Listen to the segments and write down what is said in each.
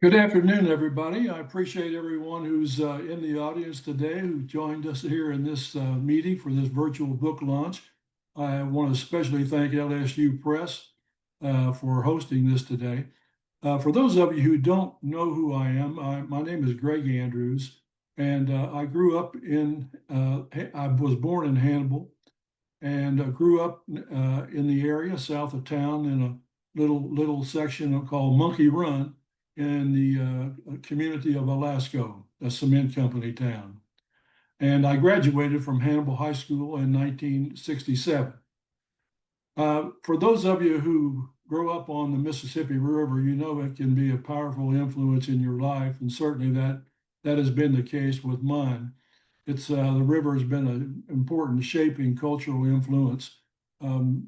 Good afternoon, everybody. I appreciate everyone who's in the audience today who joined us here in this meeting for this virtual book launch. I want to especially thank LSU Press for hosting this today. For those of you who don't know who I am, my name is Gregg Andrews, and I grew up I was born in Hannibal and grew up in the area south of town in a little section called Monkey Run in the community of Alasco, a cement company town. And I graduated from Hannibal High School in 1967. For those of you who grow up on the Mississippi River, you know it can be a powerful influence in your life, and certainly that has been the case with mine. The river has been an important shaping cultural influence. Um,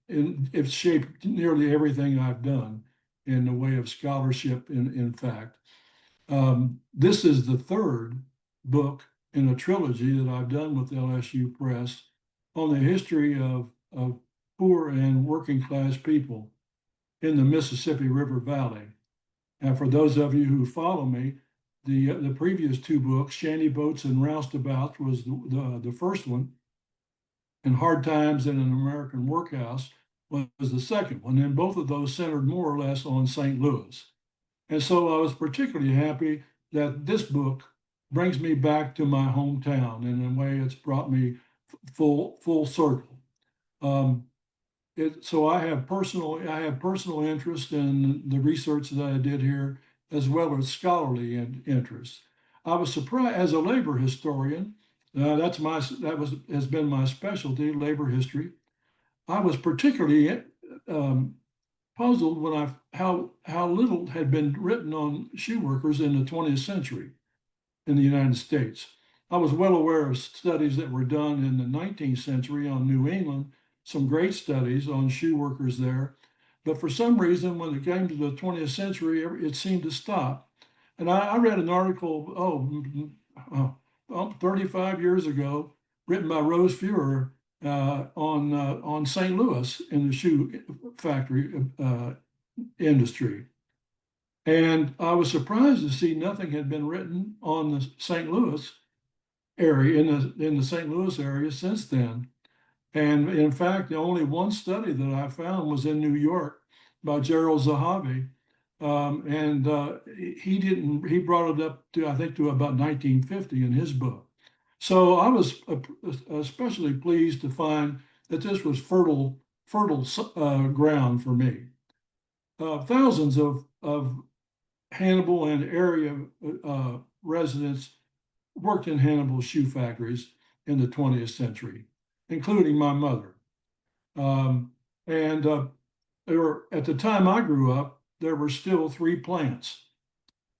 it's shaped nearly everything I've done in the way of scholarship. In fact, this is the third book in a trilogy that I've done with LSU Press on the history of poor and working class people in the Mississippi River Valley. And for those of you who follow me, the previous two books, Shanty Boats and Roustabouts, was the first one, and Hard Times in an American Workhouse was the second one. And both of those centered more or less on St. Louis. And so I was particularly happy that this book brings me back to my hometown. And in a way, it's brought me full circle. So I have personal interest in the research that I did here, as well as scholarly interest. I was surprised as a labor historian. Has been my specialty, labor history. I was particularly um, puzzled when how little had been written on shoe workers in the 20th century in the United States. I was well aware of studies that were done in the 19th century on New England, some great studies on shoe workers there. But for some reason, when it came to the 20th century, it seemed to stop. And I read an article, 35 years ago, written by Rose Fuhrer on St. Louis in the shoe factory industry. And I was surprised to see nothing had been written on the St. Louis area in the St. Louis area since then. And in fact, the only one study that I found was in New York by Gerald Zahavi. And he brought it up to, I think, to about 1950 in his book. So I was especially pleased to find that this was fertile ground for me. Thousands of Hannibal and area residents worked in Hannibal shoe factories in the 20th century, including my mother. And at the time I grew up, there were still three plants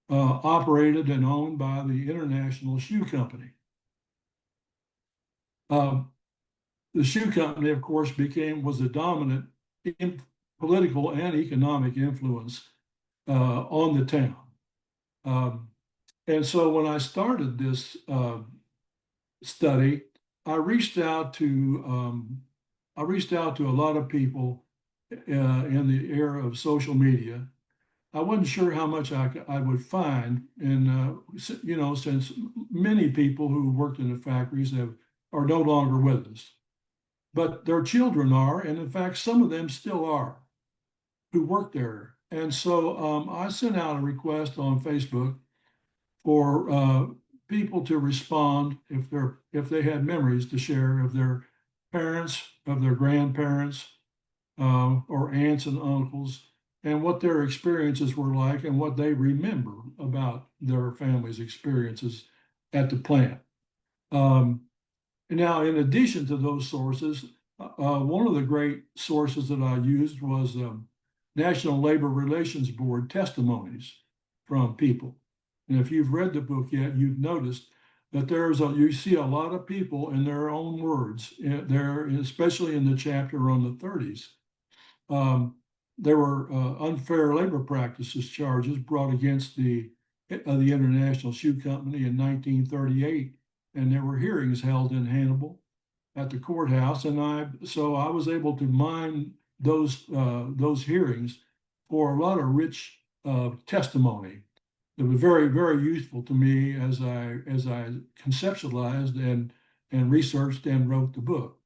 operated and owned by the International Shoe Company. The shoe company, of course, was a dominant political and economic influence on the town. And so when I started this study, I reached out to a lot of people in the era of social media. I wasn't sure how much I would find, and since many people who worked in the factories are no longer with us, but their children are, and in fact, some of them still are, who work there. And so I sent out a request on Facebook for people to respond if they had memories to share of their parents, of their grandparents, or aunts and uncles, and what their experiences were like and what they remember about their family's experiences at the plant. Now, in addition to those sources, one of the great sources that I used was National Labor Relations Board testimonies from people. And if you've read the book yet, you've noticed that you see a lot of people in their own words there, especially in the chapter on the 30s. There were unfair labor practices charges brought against the International Shoe Company in 1938, and there were hearings held in Hannibal at the courthouse, and I was able to mine those hearings for a lot of rich testimony. It was very, very useful to me as I conceptualized and researched and wrote the book.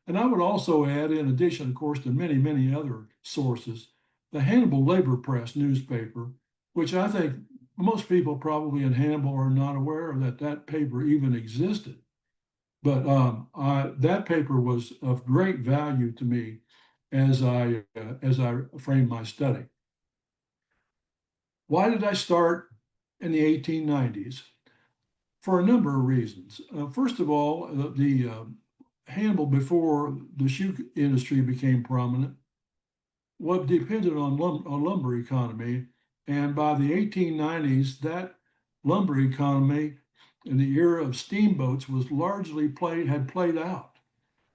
And I would also add, in addition, of course, to many, many other sources, the Hannibal Labor Press newspaper, which I think most people probably in Hannibal are not aware that that paper even existed. But that paper was of great value to me as I framed my study. Why did I start in the 1890s? For a number of reasons. First of all, the Hannibal, before the shoe industry became prominent, what depended on lumber economy, and by the 1890s, that lumber economy in the era of steamboats was largely had played out.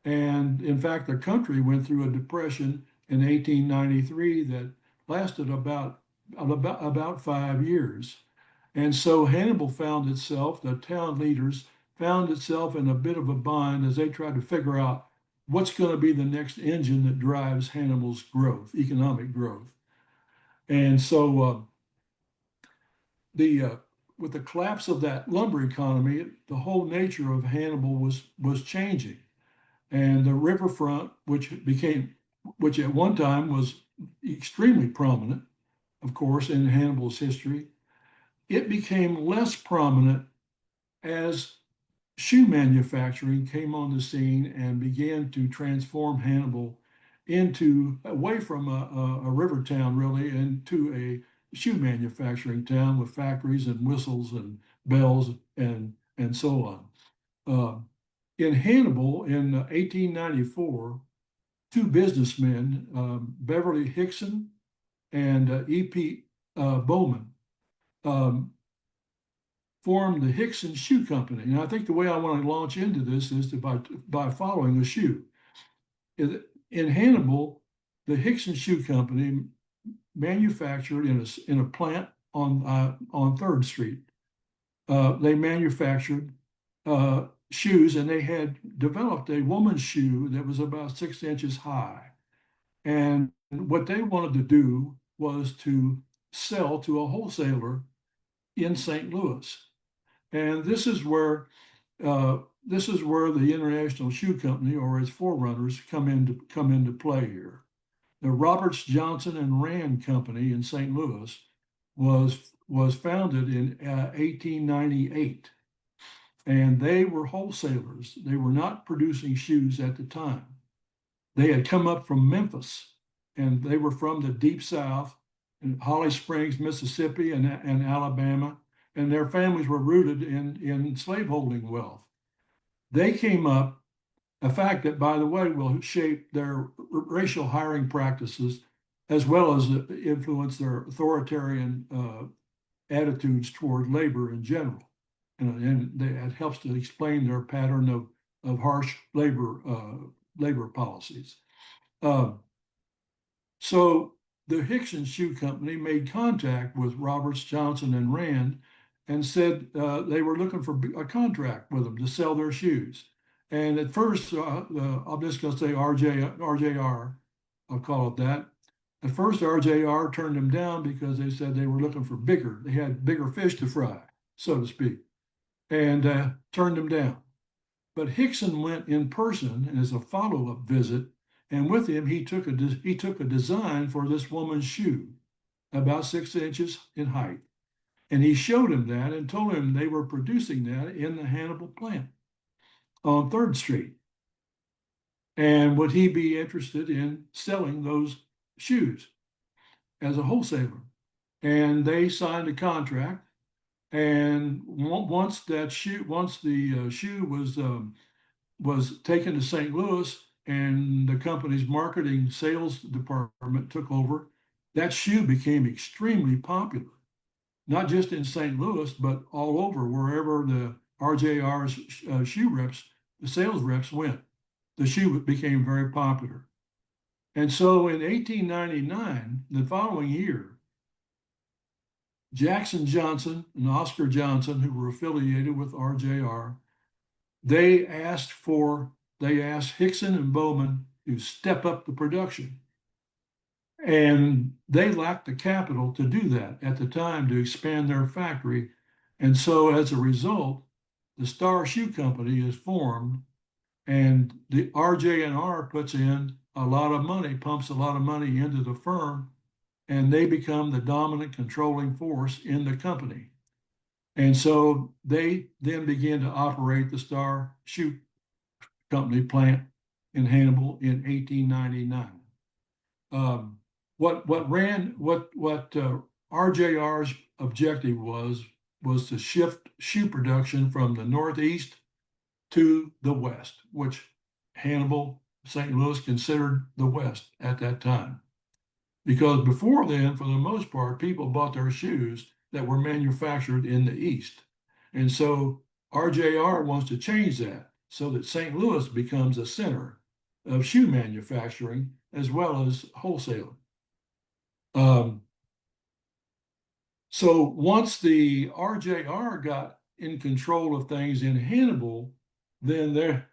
And in fact, the country went through a depression in 1893 that lasted about 5 years. And so Hannibal found itself, the town leaders found itself in a bit of a bind as they tried to figure out what's going to be the next engine that drives Hannibal's growth, economic growth. And so with the collapse of that lumber economy, the whole nature of Hannibal was changing. And the riverfront, which at one time was extremely prominent, of course, in Hannibal's history, it became less prominent as shoe manufacturing came on the scene and began to transform Hannibal away from a river town, really, into a shoe manufacturing town with factories and whistles and bells and so on. In Hannibal, in 1894, two businessmen, Beverly Hickson and E.P. Bowman, formed the Hickson Shoe Company. And I think the way I want to launch into this is by following the shoe. In Hannibal, the Hickson Shoe Company manufactured in a plant on 3rd Street. They manufactured shoes, and they had developed a woman's shoe that was about 6 inches high. And what they wanted to do was to sell to a wholesaler in St. Louis. And this is where the International Shoe Company, or its forerunners, come into play here. The Roberts, Johnson, and Rand Company in St. Louis was founded in 1898, and they were wholesalers. They were not producing shoes at the time. They had come up from Memphis, and they were from the Deep South, in Holly Springs, Mississippi, and Alabama, and their families were rooted in slaveholding wealth. They came up, a fact that, by the way, will shape their racial hiring practices as well as influence their authoritarian attitudes toward labor in general. And it helps to explain their pattern of harsh labor policies. So the Hickson Shoe Company made contact with Roberts, Johnson, and Rand and said they were looking for a contract with them to sell their shoes. And at first, I'm just going to say RJR, I'll call it that. At first, RJR turned them down because they said they were looking for they had bigger fish to fry, so to speak, and turned them down. But Hickson went in person as a follow-up visit, and with him, he took a design for this woman's shoe, about 6 inches in height. And he showed him that and told him they were producing that in the Hannibal plant on 3rd Street. And would he be interested in selling those shoes as a wholesaler? And they signed a contract. And once the shoe was taken to St. Louis and the company's marketing sales department took over, that shoe became extremely popular, not just in St. Louis, but all over, wherever the RJR's the sales reps went. The shoe became very popular. And so in 1899, the following year, Jackson Johnson and Oscar Johnson, who were affiliated with RJR, they asked Hickson and Bowman to step up the production. And they lacked the capital to do that at the time to expand their factory. And so as a result, the Star Shoe Company is formed, and the RJ&R puts in a lot of money, pumps a lot of money into the firm, and they become the dominant controlling force in the company. And so they then begin to operate the Star Shoe Company plant in Hannibal in 1899. Um, what RJR's objective was to shift shoe production from the Northeast to the West, which Hannibal, St. Louis considered the West at that time. Because before then, for the most part, people bought their shoes that were manufactured in the East. And so RJR wants to change that so that St. Louis becomes a center of shoe manufacturing as well as wholesaling. Um, so once the RJR got in control of things in Hannibal, then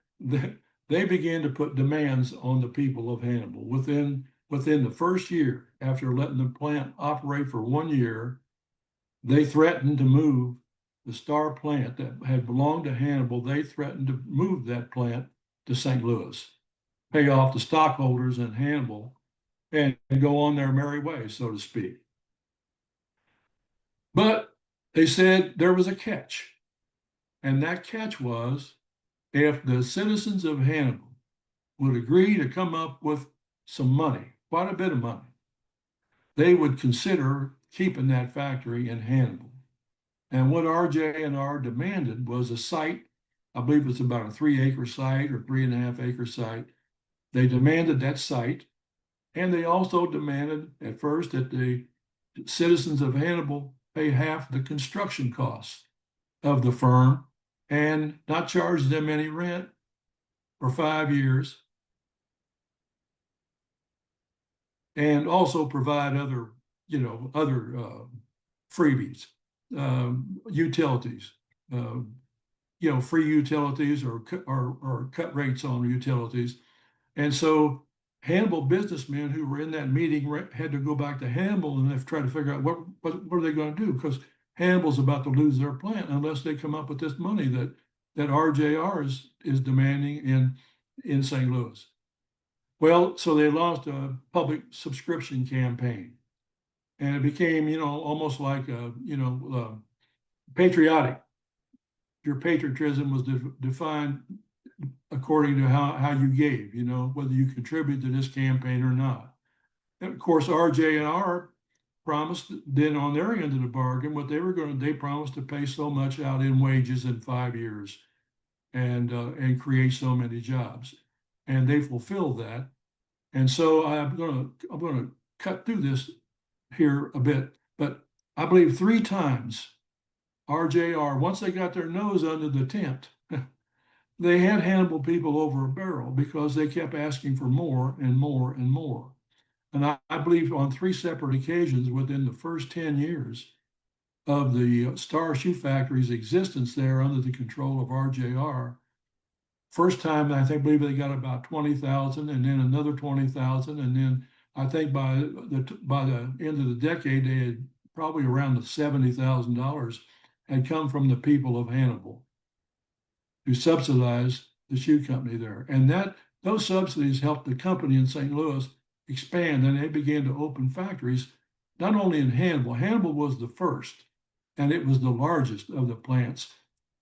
they began to put demands on the people of Hannibal. Within the first year, after letting the plant operate for 1 year, they threatened to move the Star plant that had belonged to Hannibal. They threatened to move that plant to St. Louis, pay off the stockholders in Hannibal, and go on their merry way, so to speak. But they said there was a catch. And that catch was if the citizens of Hannibal would agree to come up with some money, quite a bit of money, they would consider keeping that factory in Hannibal. And what RJ&R demanded was a site. I believe it's about a 3-acre site or 3.5-acre site. They demanded that site. And they also demanded at first that the citizens of Hannibal pay half the construction costs of the firm and not charge them any rent for 5 years, and also provide other freebies, utilities, free utilities or cut rates on utilities. And so Hannibal businessmen who were in that meeting had to go back to Hannibal and have tried to figure out what are they going to do, because Hannibal's about to lose their plant unless they come up with this money that RJR is demanding in St. Louis. Well, so they launched a public subscription campaign, and it became almost like patriotic. Your patriotism was defined according to how you gave, whether you contribute to this campaign or not. And of course, RJ&R promised then on their end of the bargain what they promised to pay so much out in wages in 5 years and create so many jobs. And they fulfilled that. And so I'm gonna cut through this here a bit, but I believe 3 times RJR, once they got their nose under the tent, they had Hannibal people over a barrel because they kept asking for more and more and more. And I believe on 3 separate occasions within the first 10 years of the Star Shoe Factory's existence there under the control of RJR, first time I believe they got about 20,000, and then another 20,000, and then I think by the end of the decade they had probably around the $70,000 had come from the people of Hannibal who subsidized the shoe company there. And those subsidies helped the company in St. Louis expand, and they began to open factories, not only in Hannibal. Hannibal was the first, and it was the largest of the plants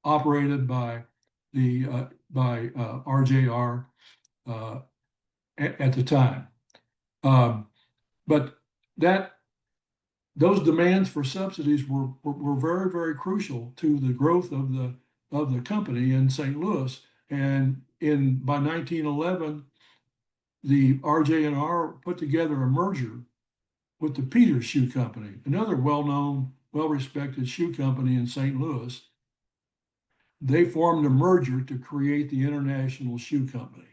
operated by RJR at the time. But those demands for subsidies were very, very crucial to the growth of the company in St. Louis. And by 1911, the RJ&R put together a merger with the Peters Shoe Company, another well-known, well-respected shoe company in St. Louis. They formed a merger to create the International Shoe Company.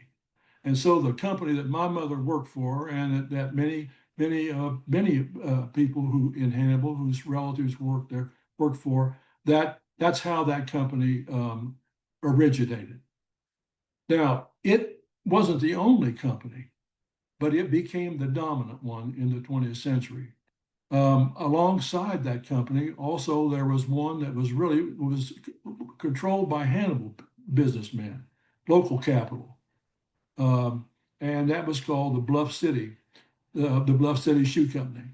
And so the company that my mother worked for, and that many people who in Hannibal whose relatives worked for, that's how that company originated. Now, it wasn't the only company but it became the dominant one in the 20th century. Alongside that company, also there was one that was controlled by Hannibal businessmen, local capital, um, and that was called the Bluff City Shoe Company.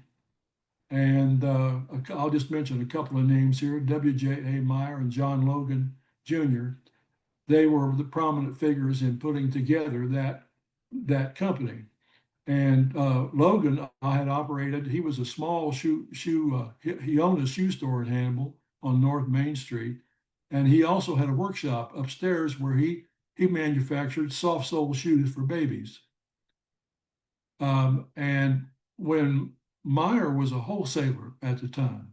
And I'll just mention a couple of names here: W.J.A. Meyer and John Logan Jr. They were the prominent figures in putting together that company. And Logan had operated. He was a small he owned a shoe store in Hannibal on North Main Street, and he also had a workshop upstairs where he manufactured soft sole shoes for babies. And when Meyer was a wholesaler at the time,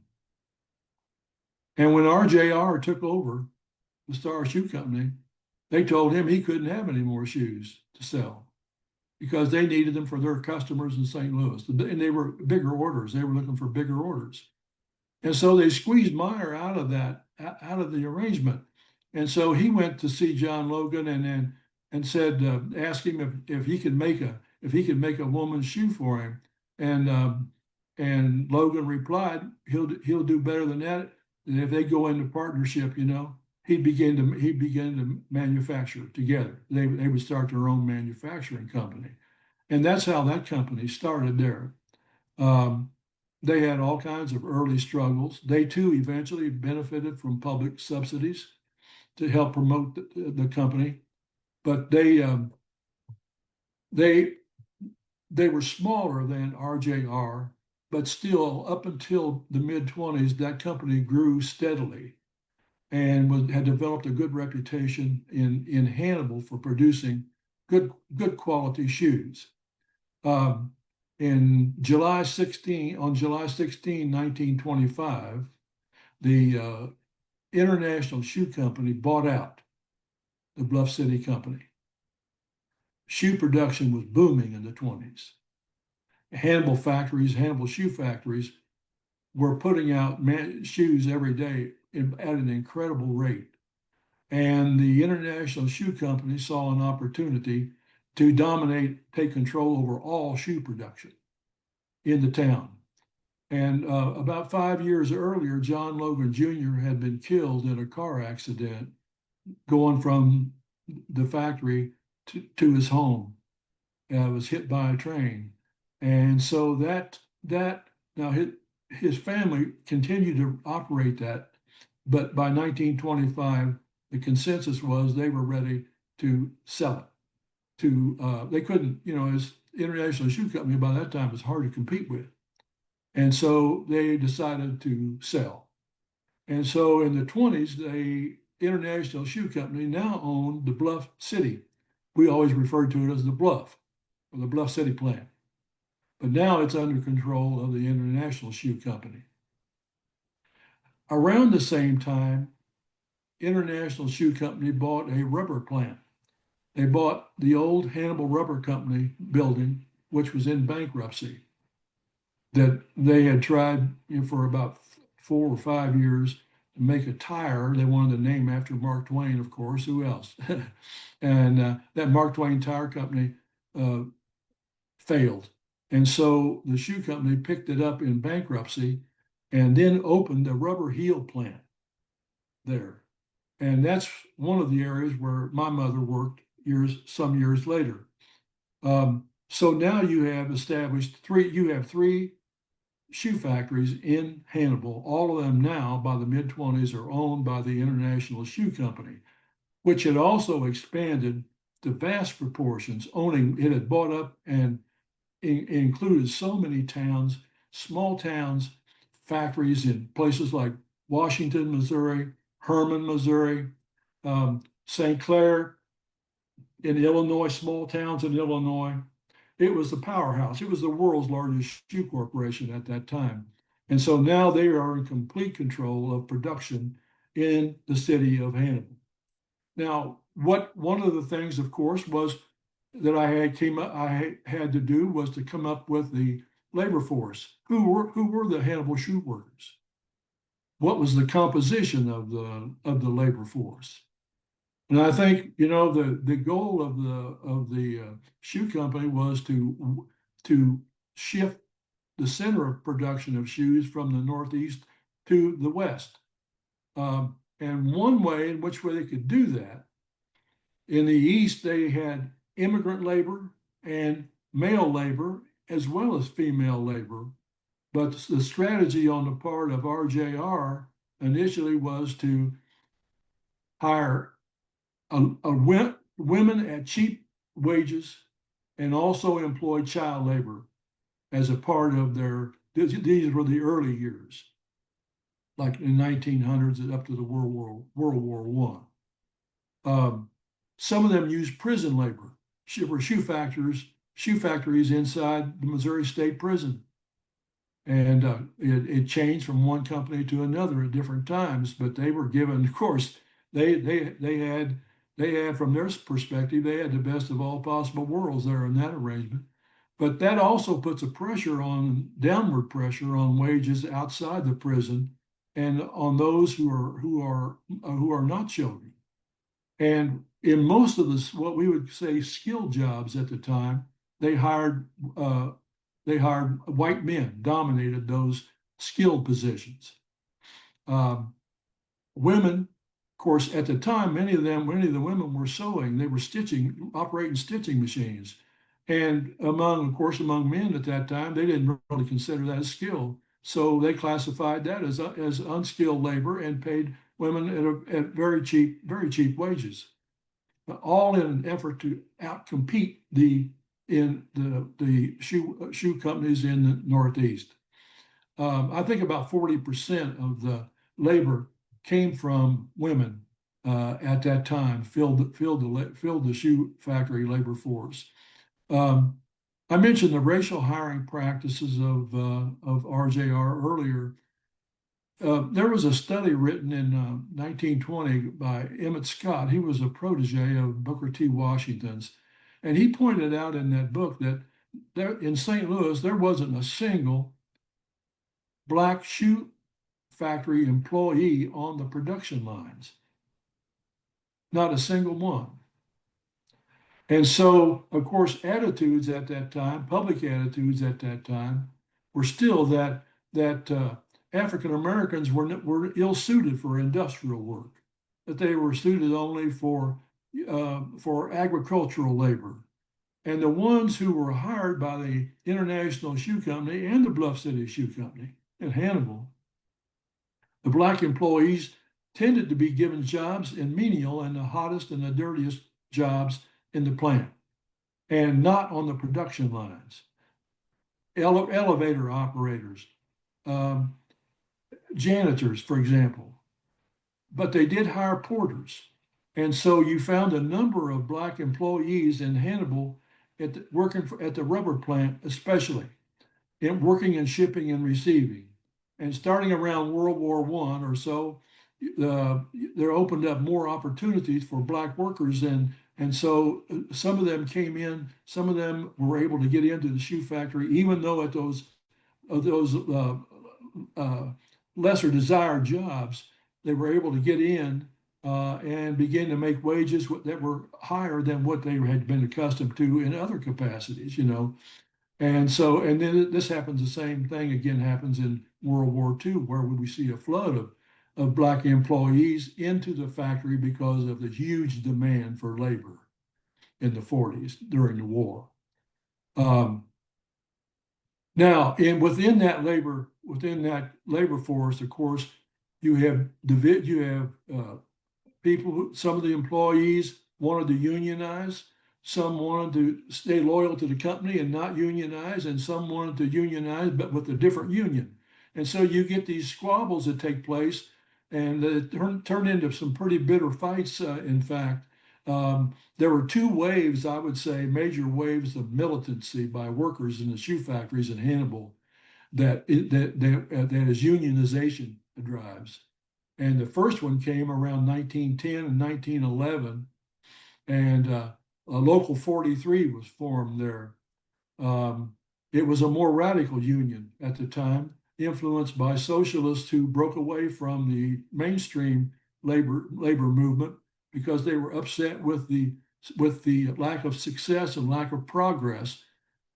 and when RJR took over the Star Shoe Company, they told him he couldn't have any more shoes to sell because they needed them for their customers in St. Louis. And they were bigger orders. They were looking for bigger orders. And so they squeezed Meyer out of the arrangement. And so he went to see John Logan and said, asked him if he could make a woman's shoe for him. And Logan replied, he'll do better than that. And if they go into partnership, he'd begin to manufacture together. They would start their own manufacturing company. And that's how that company started there. They had all kinds of early struggles. They too eventually benefited from public subsidies to help promote the company. But they were smaller than RJR, but still up until the mid-20s, that company grew steadily and had developed a good reputation in Hannibal for producing good quality shoes. On July 16, 1925, the International Shoe Company bought out the Bluff City Company. Shoe production was booming in the 20s. Hannibal shoe factories were putting out shoes every day at an incredible rate. And the International Shoe Company saw an opportunity to take control over all shoe production in the town. And about 5 years earlier, John Logan Jr. had been killed in a car accident going from the factory to his home. Was hit by a train. And so now his family continued to operate that, but by 1925, the consensus was they were ready to sell it. They couldn't, as International Shoe Company by that time was hard to compete with. And so they decided to sell. And so in the 20s, the International Shoe Company now owned the Bluff City. We always referred to it as the Bluff, or the Bluff City plant. But now it's under control of the International Shoe Company. Around the same time, International Shoe Company bought a rubber plant. They bought the old Hannibal Rubber Company building, which was in bankruptcy, that they had tried for about 4 or 5 years to make a tire. They wanted to name after Mark Twain, of course. Who else? And that Mark Twain Tire Company failed. And so the shoe company picked it up in bankruptcy and then opened a rubber heel plant there. And that's one of the areas where my mother worked some years later. So now you have established three shoe factories in Hannibal. All of them now, by the mid-20s, are owned by the International Shoe Company, which had also expanded to vast proportions. It had bought up and included so many towns, small towns, factories in places like Washington, Missouri, Herman, Missouri, St. Clair in Illinois, small towns in Illinois. It was the powerhouse. It was the world's largest shoe corporation at that time. And so now they are in complete control of production in the city of Hannibal. Now, one of the things, of course, was that I had to do was to come up with the labor force. Who were the Hannibal shoe workers? What was the composition of the labor force? And I think, the goal of the shoe company was to shift the center of production of shoes from the Northeast to the West. And one way in which way they could do that, in the East, they had immigrant labor and male labor as well as female labor. But the strategy on the part of RJR initially was to hire women at cheap wages and also employ child labor as a part of these were the early years, like in 1900s and up to the World War One. Some of them used prison labor, were shoe factories inside the Missouri State Prison. And it changed from one company to another at different times, but they were given, of course, they had from their perspective, they had the best of all possible worlds there in that arrangement. But that also puts a downward pressure on wages outside the prison and on those who are not children. And in most of this, what we would say skilled jobs at the time, they hired white men dominated those skilled positions. Women, of course, at the time, many of the women were sewing. They were operating stitching machines. And of course, among men at that time, they didn't really consider that a skill. So they classified that as unskilled labor and paid women at very cheap wages, all in an effort to outcompete the shoe companies in the Northeast. I think about 40% of the labor came from women at that time, filled the shoe factory labor force. I mentioned the racial hiring practices of RJR earlier. There was a study written in 1920 by Emmett Scott. He was a protege of Booker T. Washington's. And he pointed out in that book that in St. Louis, there wasn't a single black shoe factory employee on the production lines. Not a single one. And so, of course, attitudes at that time, public attitudes at that time, were still that African Americans were ill-suited for industrial work, that they were suited only for agricultural labor. And the ones who were hired by the International Shoe Company and the Bluff City Shoe Company in Hannibal, the black employees tended to be given jobs in menial and the hottest and the dirtiest jobs in the plant, and not on the production lines. Elevator operators, janitors, for example. But they did hire porters. And so you found a number of black employees in Hannibal working at the rubber plant, especially, working in shipping and receiving. And starting around World War I or so, there opened up more opportunities for black workers. And so some of them came in, some of them were able to get into the shoe factory, even though at those lesser desired jobs, they were able to get in and begin to make wages that were higher than what they had been accustomed to in other capacities, And then this happens, the same thing again happens in World War II, where we see a flood of black employees into the factory because of the huge demand for labor in the 40s during the war. Now, within that labor force, of course, you have people. Some of the employees wanted to unionize. Some wanted to stay loyal to the company and not unionize, and some wanted to unionize, but with a different union. And so you get these squabbles that take place, and it turn into some pretty bitter fights. In fact, there were two waves, I would say, major waves of militancy by workers in the shoe factories in Hannibal that is unionization drives. And the first one came around 1910 and 1911, and a Local 43 was formed there. It was a more radical union at the time, influenced by socialists who broke away from the mainstream labor movement because they were upset with the lack of success and lack of progress.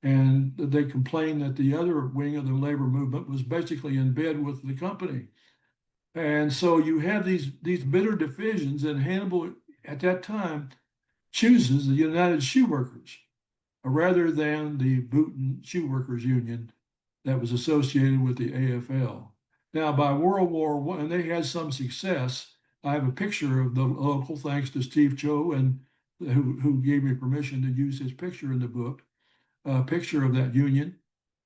And they complained that the other wing of the labor movement was basically in bed with the company. And so you have these bitter divisions, and Hannibal at that time chooses the United Shoeworkers rather than the Boot and Shoe Workers Union that was associated with the AFL. Now, by World War I, and they had some success. I have a picture of the local, thanks to Steve Cho, and who gave me permission to use his picture in the book, a picture of that union.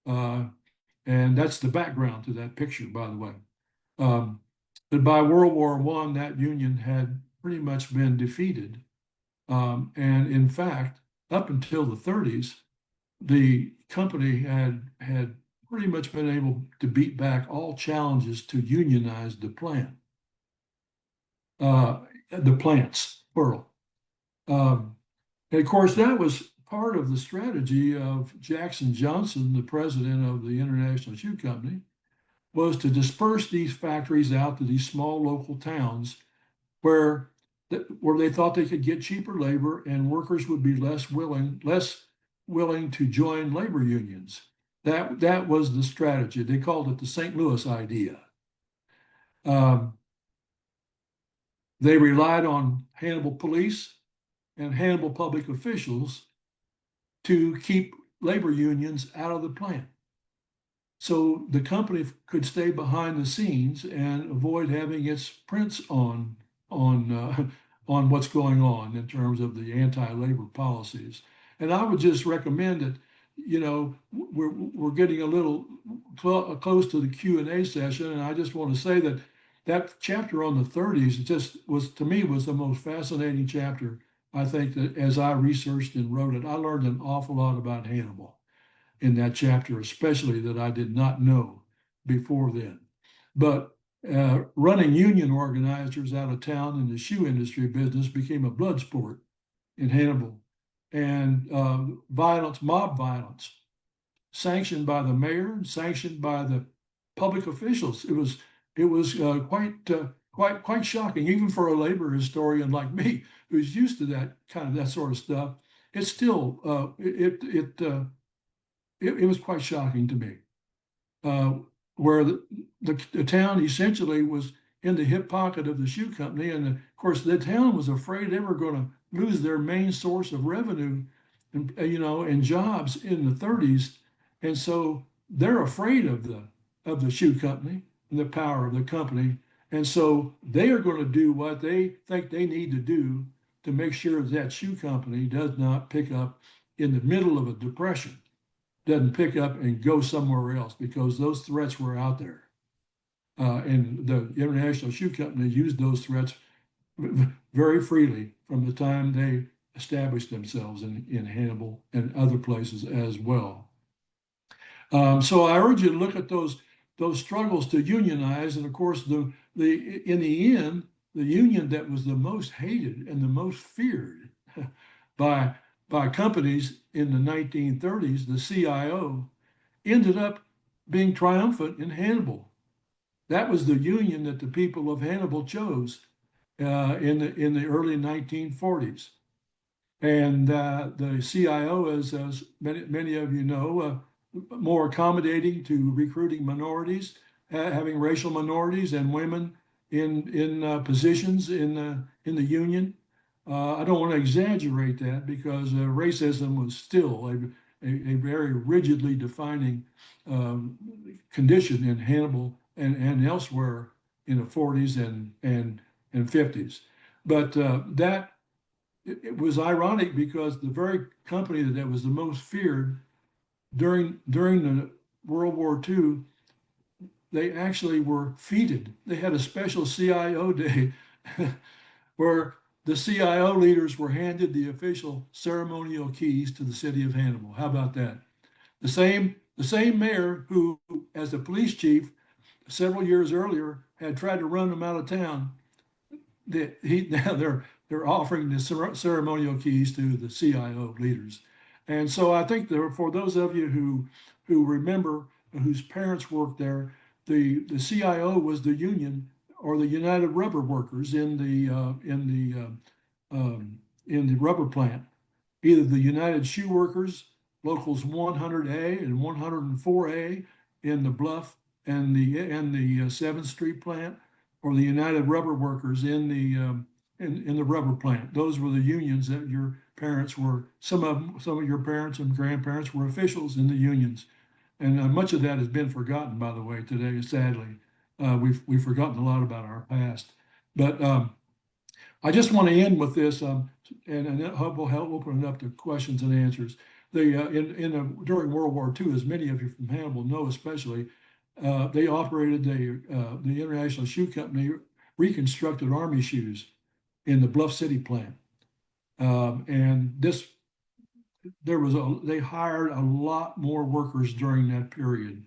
And that's the background to that picture, by the way. But by World War I, that union had pretty much been defeated. And in fact, up until the 30s, the company had pretty much been able to beat back all challenges to unionize the plants, plural. And of course, that was part of the strategy of Jackson Johnson, the president of the International Shoe Company, was to disperse these factories out to these small local towns where they thought they could get cheaper labor and workers would be less willing to join labor unions. That was the strategy. They called it the St. Louis idea. They relied on Hannibal police and Hannibal public officials to keep labor unions out of the plant. So the company could stay behind the scenes and avoid having its prints on what's going on in terms of the anti-labor policies. And I would just recommend that, we're getting a little close to the Q&A session, and I just want to say that chapter on the 30s just was, to me, was the most fascinating chapter. I think that as I researched and wrote it, I learned an awful lot about Hannibal in that chapter, especially that I did not know before then. But running union organizers out of town in the shoe industry business became a blood sport in Hannibal. And mob violence, sanctioned by the mayor and sanctioned by the public officials. It was quite shocking, even for a labor historian like me, who's used to that sort of stuff. It's still it was quite shocking to me, where the town essentially was in the hip pocket of the shoe company. And of course, the town was afraid they were going to lose their main source of revenue and jobs in the 30s. And so they're afraid of the shoe company and the power of the company. And so they are going to do what they think they need to do to make sure that shoe company does not pick up in the middle of a depression, doesn't pick up and go somewhere else, because those threats were out there. And the International Shoe Company used those threats very freely from the time they established themselves in Hannibal and other places as well. So I urge you to look at those struggles to unionize. And of course, in the end, the union that was the most hated and the most feared by companies in the 1930s, the CIO, ended up being triumphant in Hannibal. That was the union that the people of Hannibal chose in the early 1940s. And the CIO, as many of you know, more accommodating to recruiting minorities, having racial minorities and women in positions in the union. I don't want to exaggerate that, because racism was still a very rigidly defining condition in Hannibal and elsewhere in the 40s and 50s. But it was ironic, because the very company that was the most feared during the World War II, they actually were feted. They had a special CIO day where the CIO leaders were handed the official ceremonial keys to the city of Hannibal. How about that? The same mayor who, as the police chief several years earlier, had tried to run them out of town, now they're offering the ceremonial keys to the CIO leaders. And so I think for those of you who remember, whose parents worked there, the CIO was the union, or the United Rubber Workers in the in the rubber plant. Either the United Shoe Workers, locals 100A and 104A in the Bluff and the 7th Street plant, or the United Rubber Workers in the rubber plant. Those were the unions that your parents were. Some of your parents and grandparents were officials in the unions, and much of that has been forgotten, by the way, today. Sadly, we've forgotten a lot about our past. But I just want to end with this, and that will help open it up to questions and answers. During World War II, as many of you from Hannibal know, especially, they operated the International Shoe Company reconstructed army shoes in the Bluff City plant, and they hired a lot more workers during that period.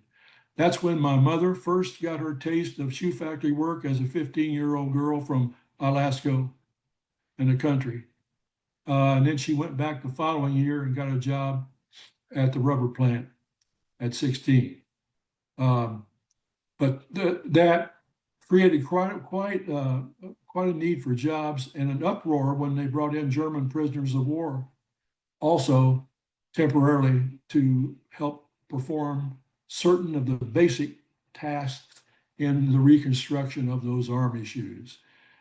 That's when my mother first got her taste of shoe factory work as a 15-year-old girl from Alaska in the country. And then she went back the following year and got a job at the rubber plant at 16. Um, but that created quite a need for jobs and an uproar when they brought in German prisoners of war, also temporarily to help perform certain of the basic tasks in the reconstruction of those army shoes.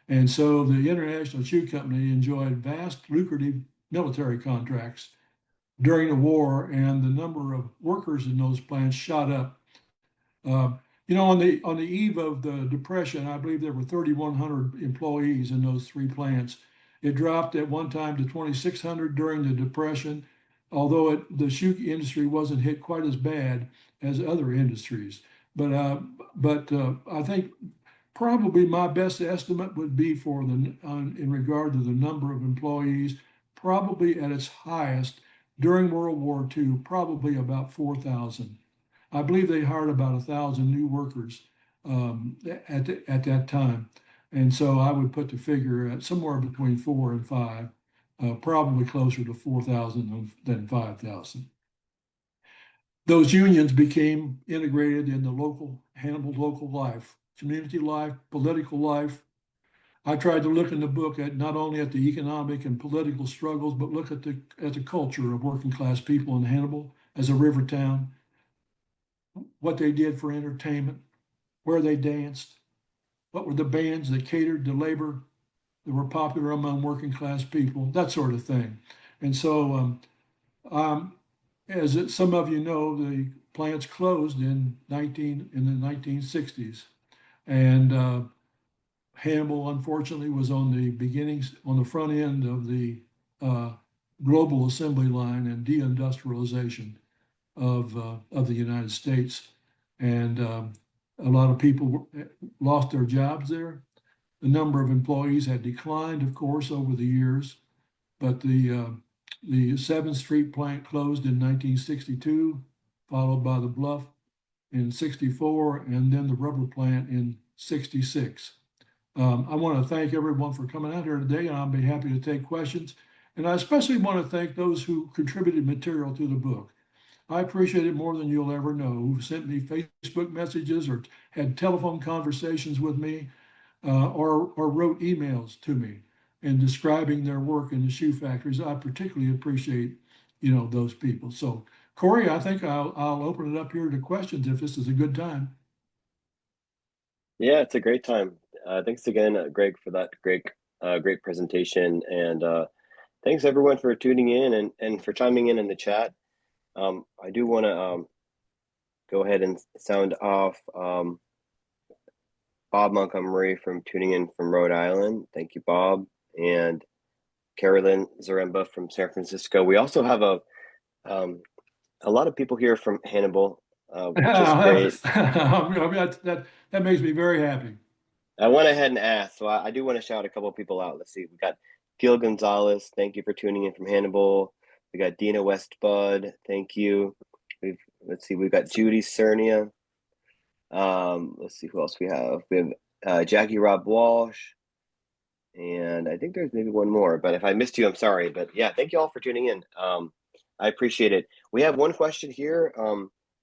And so the International Shoe Company enjoyed vast, lucrative military contracts during the war, and the number of workers in those plants shot up. Uh, on the eve of the Depression, I believe there were 3,100 employees in those three plants. It dropped at one time to 2,600 during the Depression, although the shoe industry wasn't hit quite as bad as other industries. But I think probably my best estimate would be in regard to the number of employees, probably at its highest during World War II, probably about 4,000. I believe they hired about 1,000 new workers at that time. And so I would put the figure at somewhere between 4 and 5, probably closer to 4,000 than 5,000. Those unions became integrated in the Hannibal local life, community life, political life. I tried to look in the book at not only at the economic and political struggles, but look at the culture of working class people in Hannibal as a river town, what they did for entertainment, where they danced, what were the bands that catered to labor that were popular among working class people, that sort of thing. And so, as some of you know, the plants closed in the 1960s, and Hannibal, unfortunately, was on the front end of the uh, global assembly line and deindustrialization of the United States, and a lot of people lost their jobs there. The number of employees had declined, of course, over the years, but the 7th Street plant closed in 1962, followed by the Bluff in 64, and then the rubber plant in 66. I want to thank everyone for coming out here today, and I'll be happy to take questions. And I especially want to thank those who contributed material to the book. I appreciate it more than you'll ever know, who sent me Facebook messages or had telephone conversations with me, or wrote emails to me and describing their work in the shoe factories. I particularly appreciate, those people. So, Corey, I think I'll open it up here to questions if this is a good time. Yeah, it's a great time. Thanks again, Greg, for that great presentation, and thanks everyone for tuning in and for chiming in the chat. I do want to go ahead and sound off Bob Montgomery from tuning in from Rhode Island. Thank you, Bob, and Carolyn Zaremba from San Francisco. We also have a lot of people here from Hannibal, which is great. That makes me very happy. I went ahead and asked, so I do want to shout a couple of people out. Let's see. We got Gil Gonzalez. Thank you for tuning in from Hannibal. We got Dina Westbud. Thank you. We've got Judy Cernia. Let's see who else we have. We have Jackie Rob Walsh. And I think there's maybe one more, but if I missed you, I'm sorry. But yeah, thank you all for tuning in. I appreciate it. We have one question here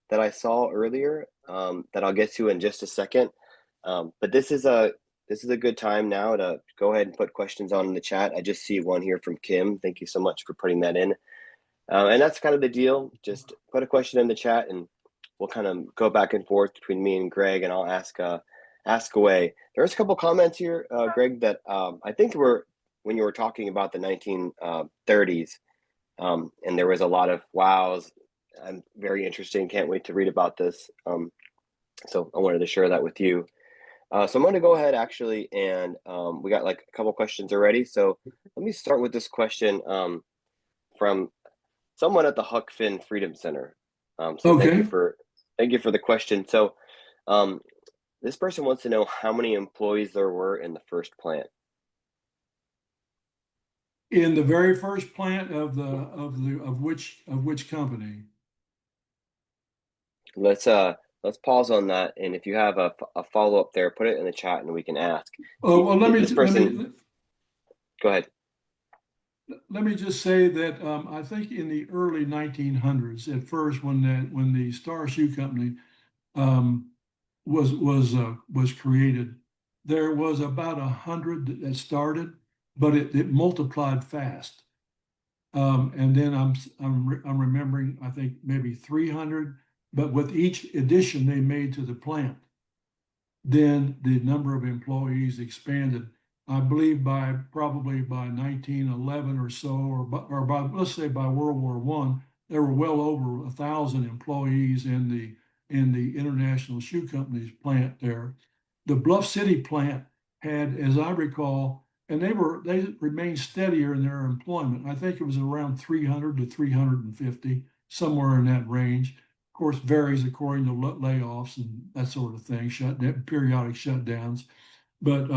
that I saw earlier that I'll get to in just a second. But this is this is a good time now to go ahead and put questions on in the chat. I just see one here from Kim. Thank you so much for putting that in. And that's kind of the deal. Just put a question in the chat and we'll kind of go back and forth between me and Greg, and I'll ask away. There's a couple comments here, Greg, that I think were when you were talking about the 1930s, and there was a lot of wows. I'm very interesting. Can't wait to read about this. So I wanted to share that with you. So I'm going to go ahead actually, and we got like a couple questions already. So let me start with this question from someone at the Huck Finn Freedom Center. So Okay. thank you for the question. So this person wants to know how many employees there were in the first plant. In the very first plant of which company? Let's pause on that, and if you have a follow-up there, put it in the chat and we can ask. Oh, well, Go ahead. Let me just say that I think in the early 1900s, at first, when the Star Shoe Company was created, there was about 100 that started, but it multiplied fast. And then I'm remembering, I think maybe 300, but with each addition they made to the plant, then the number of employees expanded. I believe probably by 1911 or so, or by let's say by World War I, there were well over 1,000 employees in the International Shoe Company's plant there. The Bluff City plant had, as I recall, and they remained steadier in their employment. I think it was around 300 to 350, somewhere in that range. Of course, varies according to layoffs and that sort of thing, periodic shutdowns. But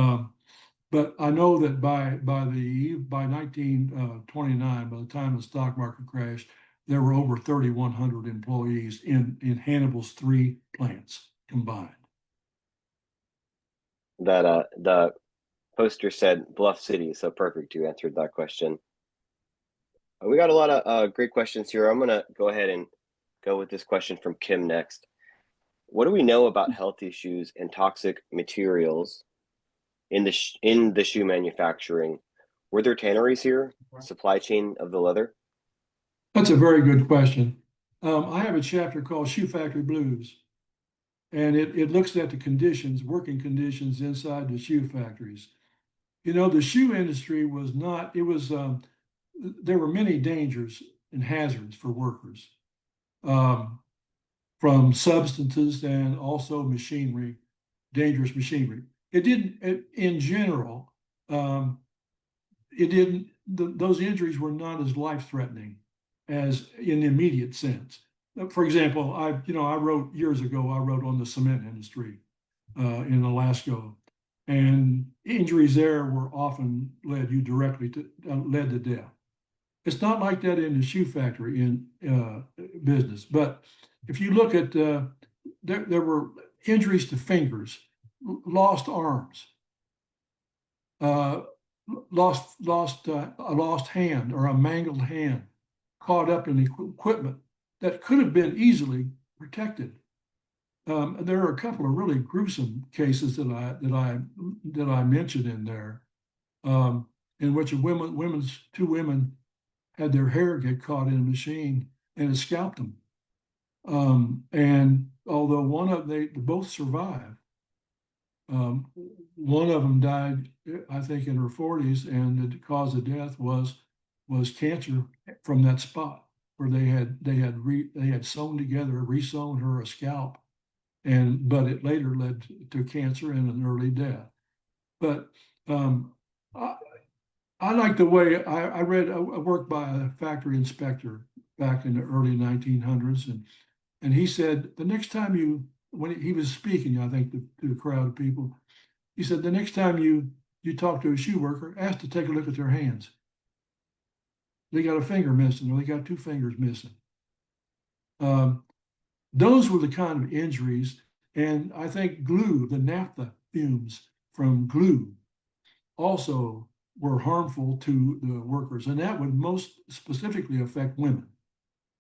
I know that by 1929, by the time the stock market crashed, there were over 3,100 employees in Hannibal's 3 plants combined. That the poster said Bluff City, so perfect. You answered that question. We got a lot of great questions here. I'm gonna go ahead and go with this question from Kim next. What do we know about healthy shoes and toxic materials in the shoe manufacturing? Were there tanneries here? Supply chain of the leather? That's a very good question. I have a chapter called Shoe Factory Blues, and it looks at the working conditions inside the shoe factories. You know, the shoe industry there were many dangers and hazards for workers, from substances and also machinery, dangerous machinery. In general, those injuries were not as life-threatening as in the immediate sense. For example, I wrote years ago, I wrote on the cement industry in Alaska, and injuries there were often led to death. It's not like that in the shoe factory in business, but if you look at there were injuries to fingers, lost arms, a lost hand or a mangled hand, caught up in equipment that could have been easily protected. There are a couple of really gruesome cases that I mentioned in there, in which two women had their hair get caught in a machine and it scalped them. And although they both survived, one of them died, I think, in her 40s, and the cause of death was cancer from that spot where they had sewn her a scalp, but it later led to cancer and an early death. But I like the way I read a work by a factory inspector back in the early 1900s, and he said the next time when he was speaking, I think to a crowd of people, he said the next time you talk to a shoe worker, ask to take a look at their hands. They got a finger missing, or they got 2 fingers missing. Those were the kind of injuries, and I think glue, the naphtha fumes from glue, also were harmful to the workers, and that would most specifically affect women,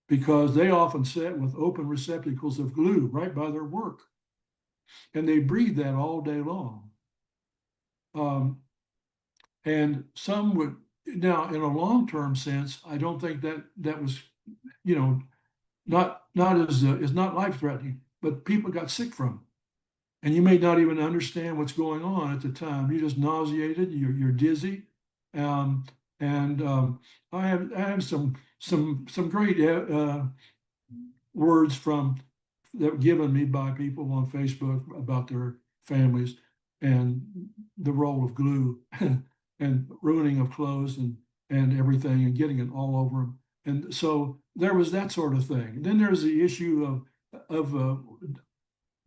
because they often sat with open receptacles of glue right by their work, and they breathed that all day long. And some would, now in a long-term sense, I don't think that was, you know, not as is not life-threatening, but people got sick from it. And you may not even understand what's going on at the time. You're just nauseated, you're dizzy. Um, and I have some great words from that were given me by people on Facebook about their families and the role of glue and ruining of clothes and everything and getting it all over them. And so there was that sort of thing. Then there's the issue of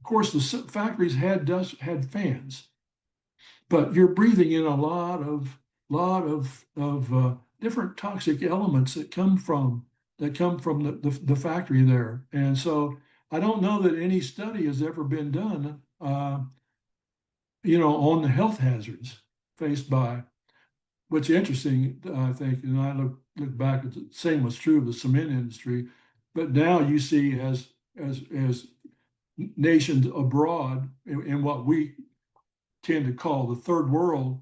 course the factories had fans, but you're breathing in a lot of different toxic elements that come from the factory there. And so I don't know that any study has ever been done, on the health hazards faced by. What's interesting, I think, and I look back at the same was true of the cement industry, but now you see as nations abroad in what we tend to call the third world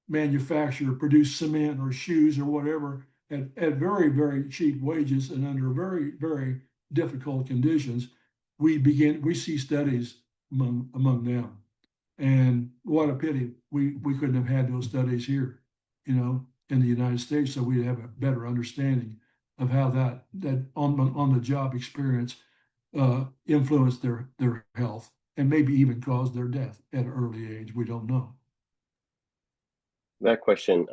manufacture, produce cement or shoes or whatever at very, very cheap wages and under very, very difficult conditions. We see studies among them. And what a pity we couldn't have had those studies here, in the United States, so we'd have a better understanding of how that on the job experience influenced their health and maybe even caused their death at an early age. We don't know. That question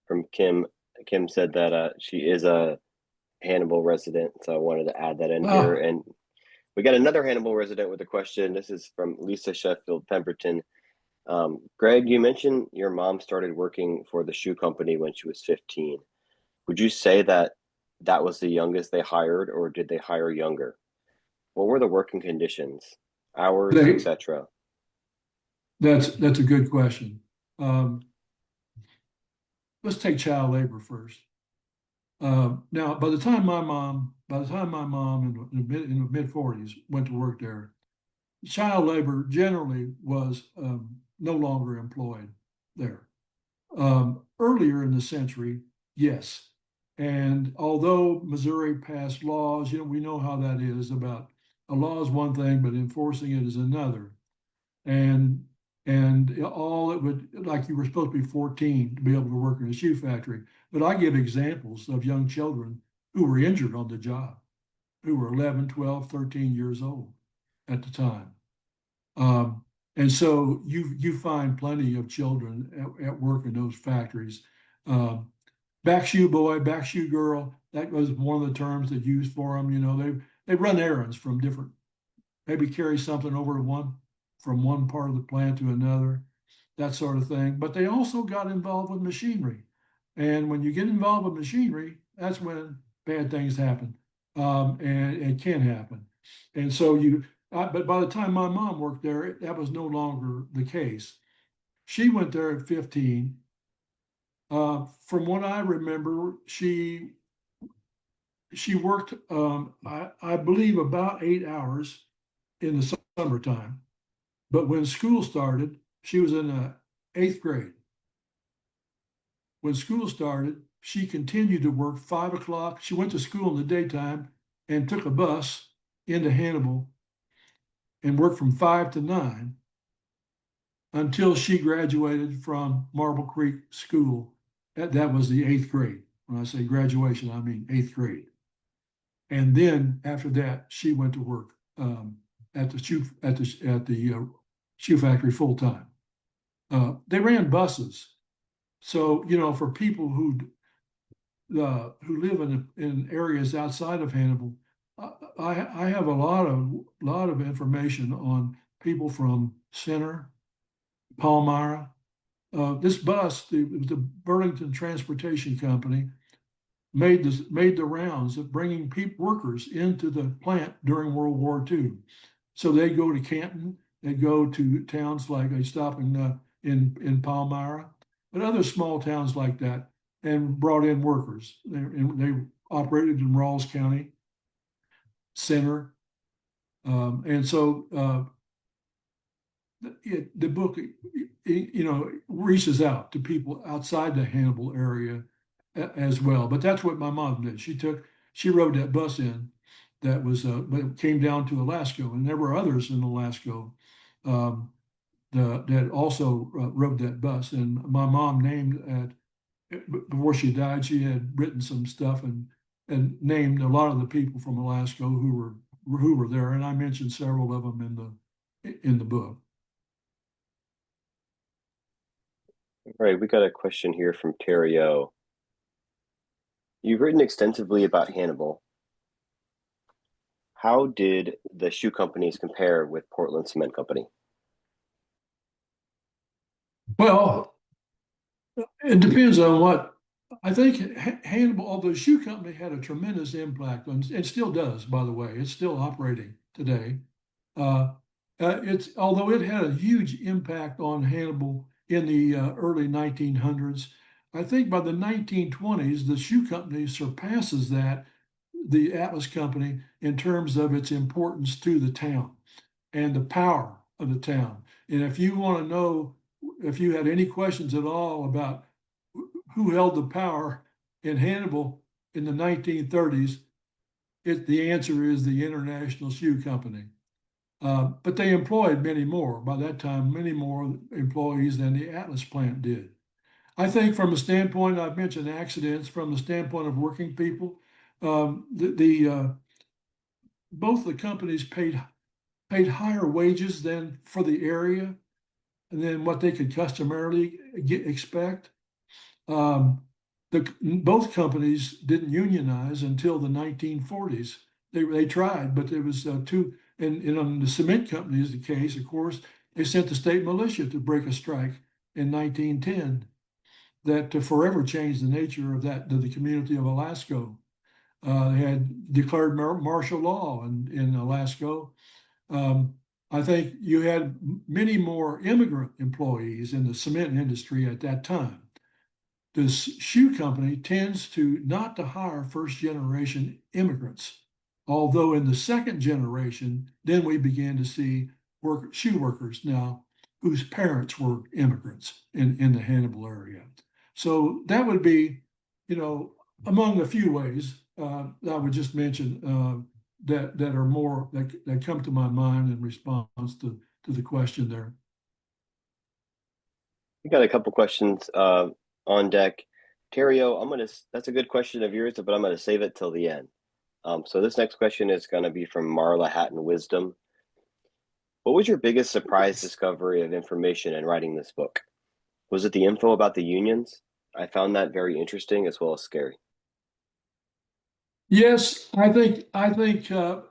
from Kim. Kim said that she is a Hannibal resident, so I wanted to add that in here. Ah, And we got another Hannibal resident with a question. This is from Lisa Sheffield Pemberton. Greg, you mentioned your mom started working for the shoe company when she was 15. Would you say that that was the youngest they hired, or did they hire younger? What were the working conditions, hours, they, etc.? that's a good question. Um, let's take child labor first. Now, by the time my mom in the mid 40s went to work there, child labor generally was no longer employed there. Earlier in the century, yes. And although Missouri passed laws, we know how that is about a law is one thing, but enforcing it is another. And all it would, like, you were supposed to be 14 to be able to work in a shoe factory. But I give examples of young children who were injured on the job, who were 11, 12, 13 years old at the time. And so you find plenty of children at work in those factories. Um, Back shoe boy, back shoe girl, that was one of the terms that used for them. They run errands from different, maybe carry something over to from one part of the plant to another, that sort of thing. But they also got involved with machinery. And when you get involved with machinery, that's when bad things happen. And it can happen. And so but by the time my mom worked there, that was no longer the case. She went there at 15. From what I remember, she worked, I believe, about 8 hours in the summertime. But when school started, she was in the eighth grade. When school started, she continued to work 5 o'clock. She went to school in the daytime and took a bus into Hannibal and worked from 5 to 9 until she graduated from Marble Creek School. That was the eighth grade. When I say graduation, I mean eighth grade. And then after that, she went to work at the shoe factory full time. They ran buses, so for people who live in areas outside of Hannibal, I have a lot of information on people from Center, Palmyra. This bus, the Burlington Transportation Company, made the rounds of bringing workers into the plant during World War II. So they go to Canton, they go to towns like they stop in Palmyra, but other small towns like that, and brought in workers. They operated in Rawls County, Center, and so the book reaches out to people outside the Hannibal area as well. But that's what my mom did. She rode that bus in that was, but it came down to Alaska, and there were others in Alaska um, that also rode that bus. And my mom named before she died, she had written some stuff and named a lot of the people from Alaska who were there, and I mentioned several of them in the book. All right, we got a question here from Terry O. You've written extensively about Hannibal. How did the shoe companies compare with Portland Cement Company? Well, it depends on what. I think Hannibal, although the shoe company had a tremendous impact on, it still does, by the way, it's still operating today. Uh, it's although it had a huge impact on Hannibal in the early 1900s. I think by the 1920s, the shoe company surpasses the Atlas Company in terms of its importance to the town and the power of the town. And if you want to know, if you had any questions at all about who held the power in Hannibal in the 1930s, the answer is the International Shoe Company. But they employed many more, by that time, many more employees than the Atlas plant did. I think from a standpoint, I've mentioned accidents, from the standpoint of working people, both the companies paid higher wages than for the area than what they could customarily expect. Um, both companies didn't unionize until the 1940s. They tried, but there was two. And on the cement company is the case, of course, they sent the state militia to break a strike in 1910 that forever changed the nature of the community of Alaska. They had declared martial law in Alaska. Um, I think you had many more immigrant employees in the cement industry at that time. This shoe company tends to not to hire first generation immigrants, although in the second generation, then we began to see shoe workers now whose parents were immigrants in the Hannibal area. So that would be, among a few ways I would just mention that are more that come to my mind in response to the question there. We got a couple questions on deck. Terrio, that's a good question of yours, but I'm gonna save it till the end. So this next question is gonna be from Marla Hatton Wisdom. What was your biggest surprise discovery of information in writing this book? Was it the info about the unions? I found that very interesting as well as scary. Yes, I think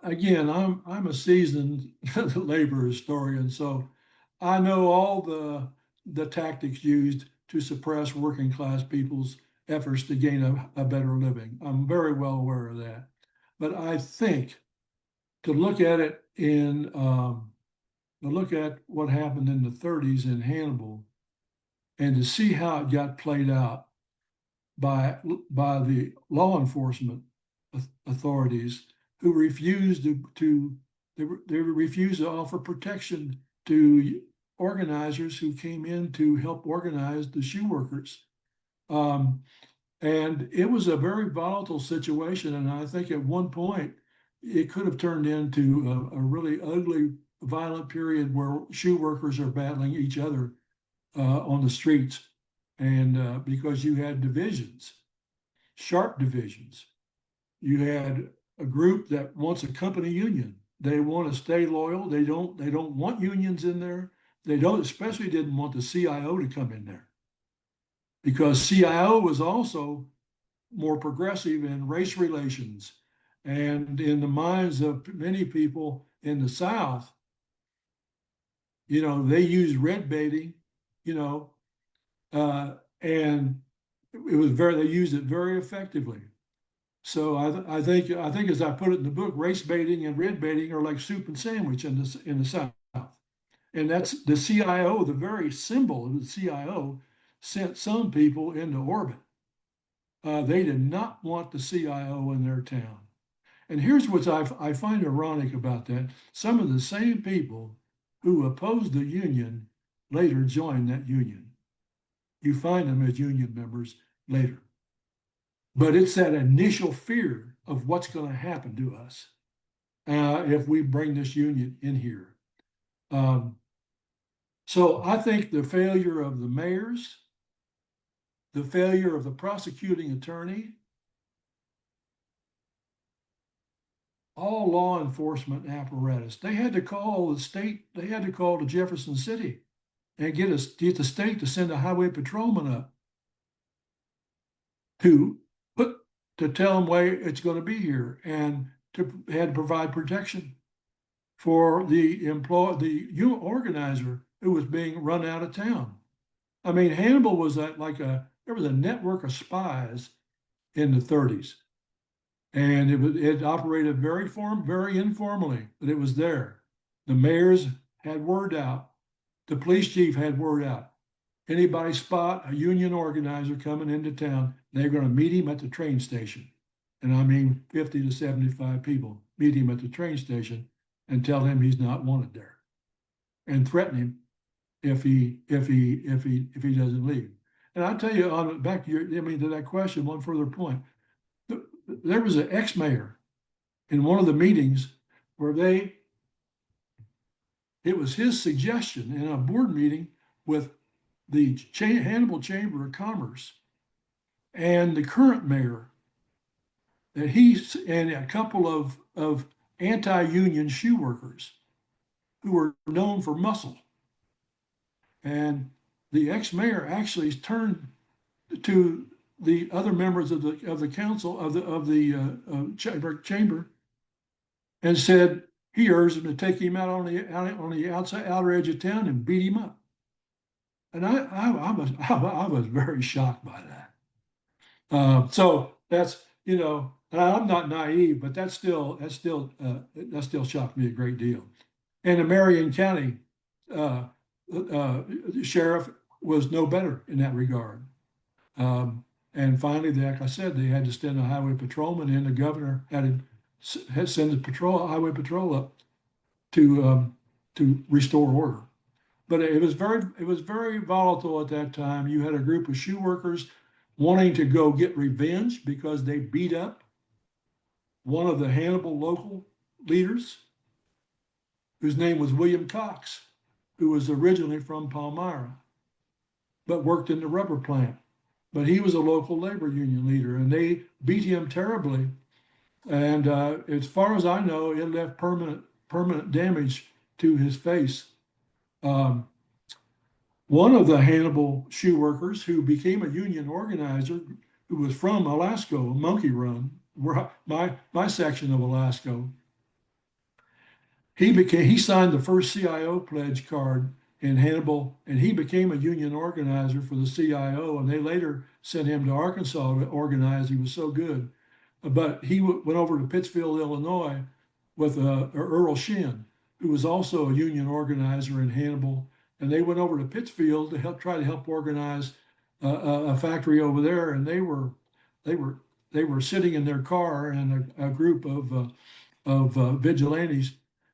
again, I'm a seasoned labor historian, so I know all the tactics used to suppress working class people's efforts to gain a better living. I'm very well aware of that. But I think to look at it to look at what happened in the 30s in Hannibal and to see how it got played out by the law enforcement authorities who refused they refused to offer protection to organizers who came in to help organize the shoe workers. Um, and it was a very volatile situation. And I think at one point it could have turned into a really ugly, violent period where shoe workers are battling each other on the streets. And because you had divisions, sharp divisions. You had a group that wants a company union. They want to stay loyal. They don't want unions in there. They don't especially didn't want the CIO to come in there because CIO was also more progressive in race relations. And in the minds of many people in the South, they used red baiting, you know, and they used it very effectively. So I think as I put it in the book, race baiting and red baiting are like soup and sandwich in the South. And that's the CIO, the very symbol of the CIO sent some people into orbit. They did not want the CIO in their town. And here's what I find ironic about that. Some of the same people who opposed the union later join that union. You find them as union members later. But it's that initial fear of what's going to happen to us if we bring this union in here. So I think the failure of the mayors, the failure of the prosecuting attorney, all law enforcement apparatus, they had to call the state, they had to call to Jefferson City and get the state to send a highway patrolman up to tell them why it's going to be here and had to provide protection for the organizer who was being run out of town. I mean, Hannibal was there was a network of spies in the 30s, and it operated very informally, but it was there. The mayors had word out, the police chief had word out. Anybody spot a union organizer coming into town, they're going to meet him at the train station. And I mean 50 to 75 people meet him at the train station and tell him he's not wanted there and threaten him if he doesn't leave. And I'll tell you, back to that question, one further point. There was an ex-mayor in one of the meetings where it was his suggestion in a board meeting with the Hannibal Chamber of Commerce and the current mayor that and a couple of anti-union shoe workers who were known for muscle. And the ex-mayor actually turned to the other members of the council of the chamber and said he urged them to take him out on the outer edge of town and beat him up. And I was very shocked by that. So that's, I'm not naive, but that still shocked me a great deal. And the Marion County sheriff was no better in that regard. And finally, like I said, they had to send a highway patrolman in. The governor had send a highway patrol up to restore order. But it was very volatile at that time. You had a group of shoe workers wanting to go get revenge because they beat up one of the Hannibal local leaders, whose name was William Cox, who was originally from Palmyra, but worked in the rubber plant. But he was a local labor union leader, and they beat him terribly. And as far as I know, it left permanent damage to his face. One of the Hannibal shoe workers who became a union organizer, who was from Alaska, Monkey Run, my section of Alaska, he signed the first CIO pledge card in Hannibal, and he became a union organizer for the CIO, and they later sent him to Arkansas to organize. He was so good. But he went over to Pittsfield, Illinois with Earl Shin, who was also a union organizer in Hannibal. And they went over to Pittsfield to try to help organize a factory over there. And they were sitting in their car, and a group of vigilantes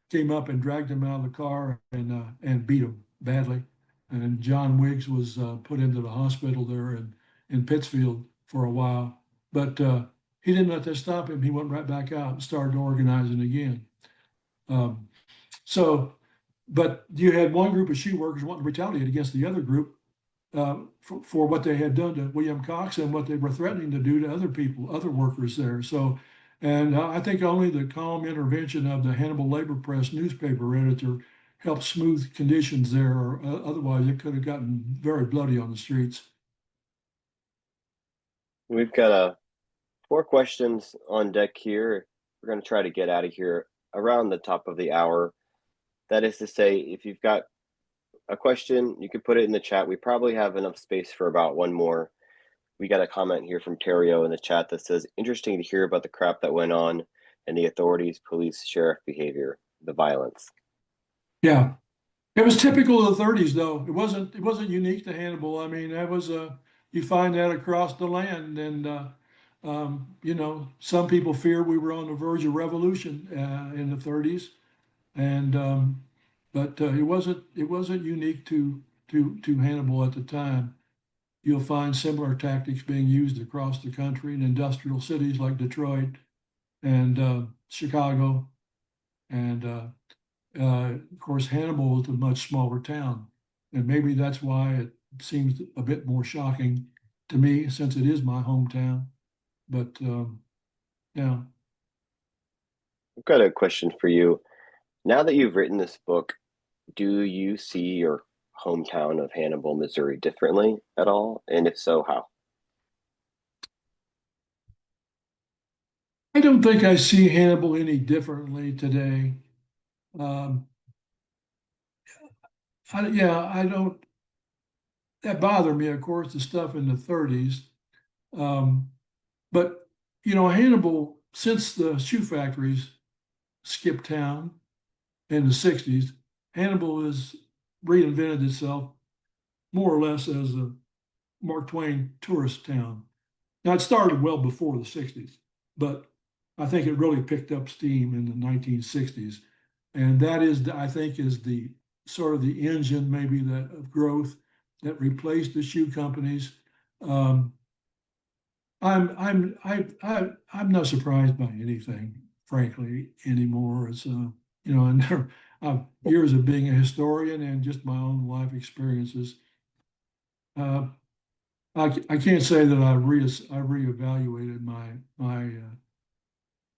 came up and dragged them out of the car and beat them badly. And John Wiggs was put into the hospital there in Pittsfield for a while. But he didn't let that stop him. He went right back out and started organizing again. But you had one group of shoe workers wanting to retaliate against the other group for what they had done to William Cox and what they were threatening to do to other people, other workers there. So, and I think only the calm intervention of the Hannibal Labor Press newspaper editor helped smooth conditions there, or otherwise it could have gotten very bloody on the streets. We've got 4 questions on deck here. We're going to try to get out of here around the top of the hour. That is to say, if you've got a question, you could put it in the chat. We probably have enough space for about one more. We got a comment here from Terrio in the chat that says, interesting to hear about the crap that went on and the authorities, police, sheriff behavior, the violence. Yeah, it was typical of the 30s, though. It wasn't unique to Hannibal. I mean, that was you find that across the land, and some people fear we were on the verge of revolution in the 30s, and but it wasn't unique to to Hannibal at the time, you'll find similar tactics being used across the country in industrial cities like Detroit and Chicago. And of course, Hannibal was a much smaller town. And maybe that's why it seems a bit more shocking to me since it is my hometown. But yeah. I've got a question for you. Now that you've written this book, do you see your hometown of Hannibal, Missouri differently at all? And if so, how? I don't think I see Hannibal any differently today. Um, I don't, that bothered me, of course, the stuff in the 30s. Um, but, Hannibal, since the shoe factories skipped town in the 60s, Hannibal has reinvented itself more or less as a Mark Twain tourist town. Now, it started well before the 60s, but I think it really picked up steam in the 1960s. And that is, I think, is the sort of the engine maybe that of growth that replaced the shoe companies. Um, I'm not surprised by anything, frankly, anymore. It's and I've years of being a historian and just my own life experiences. Uh, I can't say that I reevaluated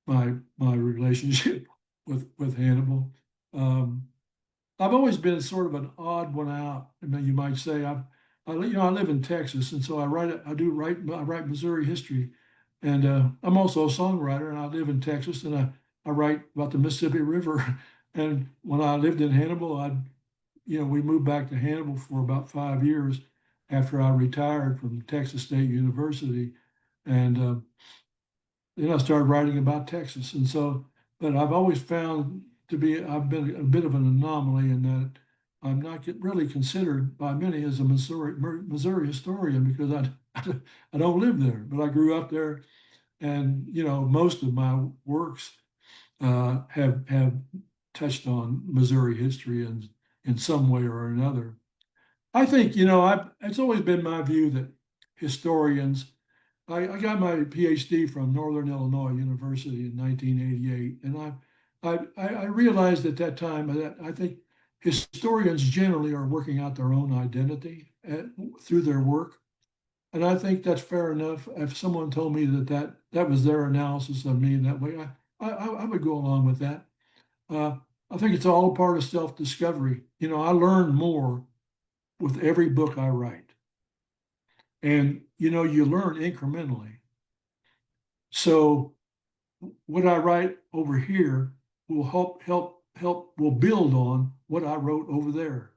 my relationship with Hannibal. Um, I've always been sort of an odd one out. I mean, you might say I live in Texas, and so I write Missouri history, and I'm also a songwriter, and I live in Texas, and I write about the Mississippi River. And when I lived in Hannibal, we moved back to Hannibal for about 5 years after I retired from Texas State University, and then I started writing about Texas. And so, but I've always found I've been a bit of an anomaly in that I'm not really considered by many as a Missouri historian because I don't live there, but I grew up there, and most of my works have touched on Missouri history in some way or another. I think it's always been my view that historians. I got my PhD from Northern Illinois University in 1988, and I realized at that time that I think historians generally are working out their own identity through their work, and I think that's fair enough. If someone told me that was their analysis of me in that way, I would go along with that. Uh, I think it's all a part of self-discovery. I learn more with every book I write, and you learn incrementally. So what I write over here will will build on what I wrote over there.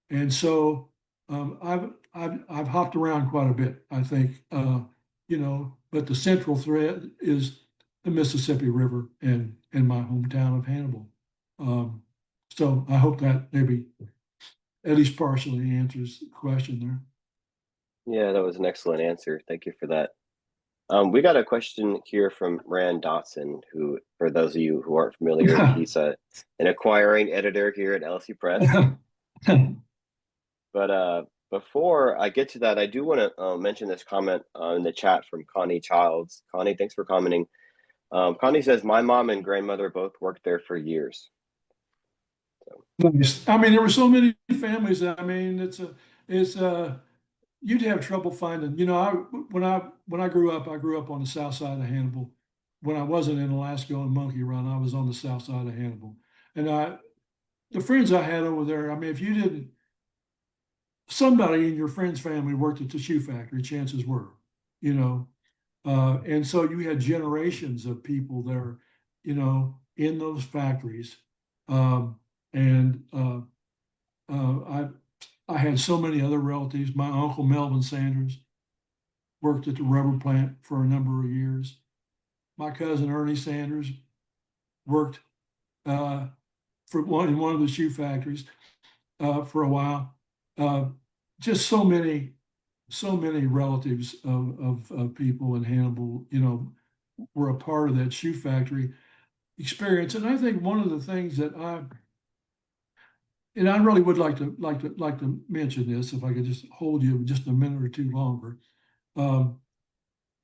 And so I've hopped around quite a bit, I think, but the central thread is the Mississippi River and my hometown of Hannibal. Um, so I hope that maybe at least partially answers the question there. Yeah, that was an excellent answer. Thank you for that. We got a question here from Rand Dotson, who, for those of you who aren't familiar, he's an acquiring editor here at LSU Press. But before I get to that, I do want to mention this comment in the chat from Connie Childs. Connie, thanks for commenting. Connie says, my mom and grandmother both worked there for years. Nice. I mean, there were so many families. I mean, it's you'd have trouble finding. When I grew up, I grew up on the south side of Hannibal. When I wasn't in Alaska on Monkey Run, I was on the south side of Hannibal. And the friends I had over there, I mean, if you didn't, somebody in your friend's family worked at the shoe factory, chances were, you know. And so you had generations of people there, in those factories. Um, and I had so many other relatives. My uncle Melvin Sanders worked at the rubber plant for a number of years. My cousin Ernie Sanders worked in one of the shoe factories for a while. Uh, just so many relatives of people in Hannibal, were a part of that shoe factory experience. And I think one of the things that and I really would like to mention this if I could just hold you just a minute or two longer. Um,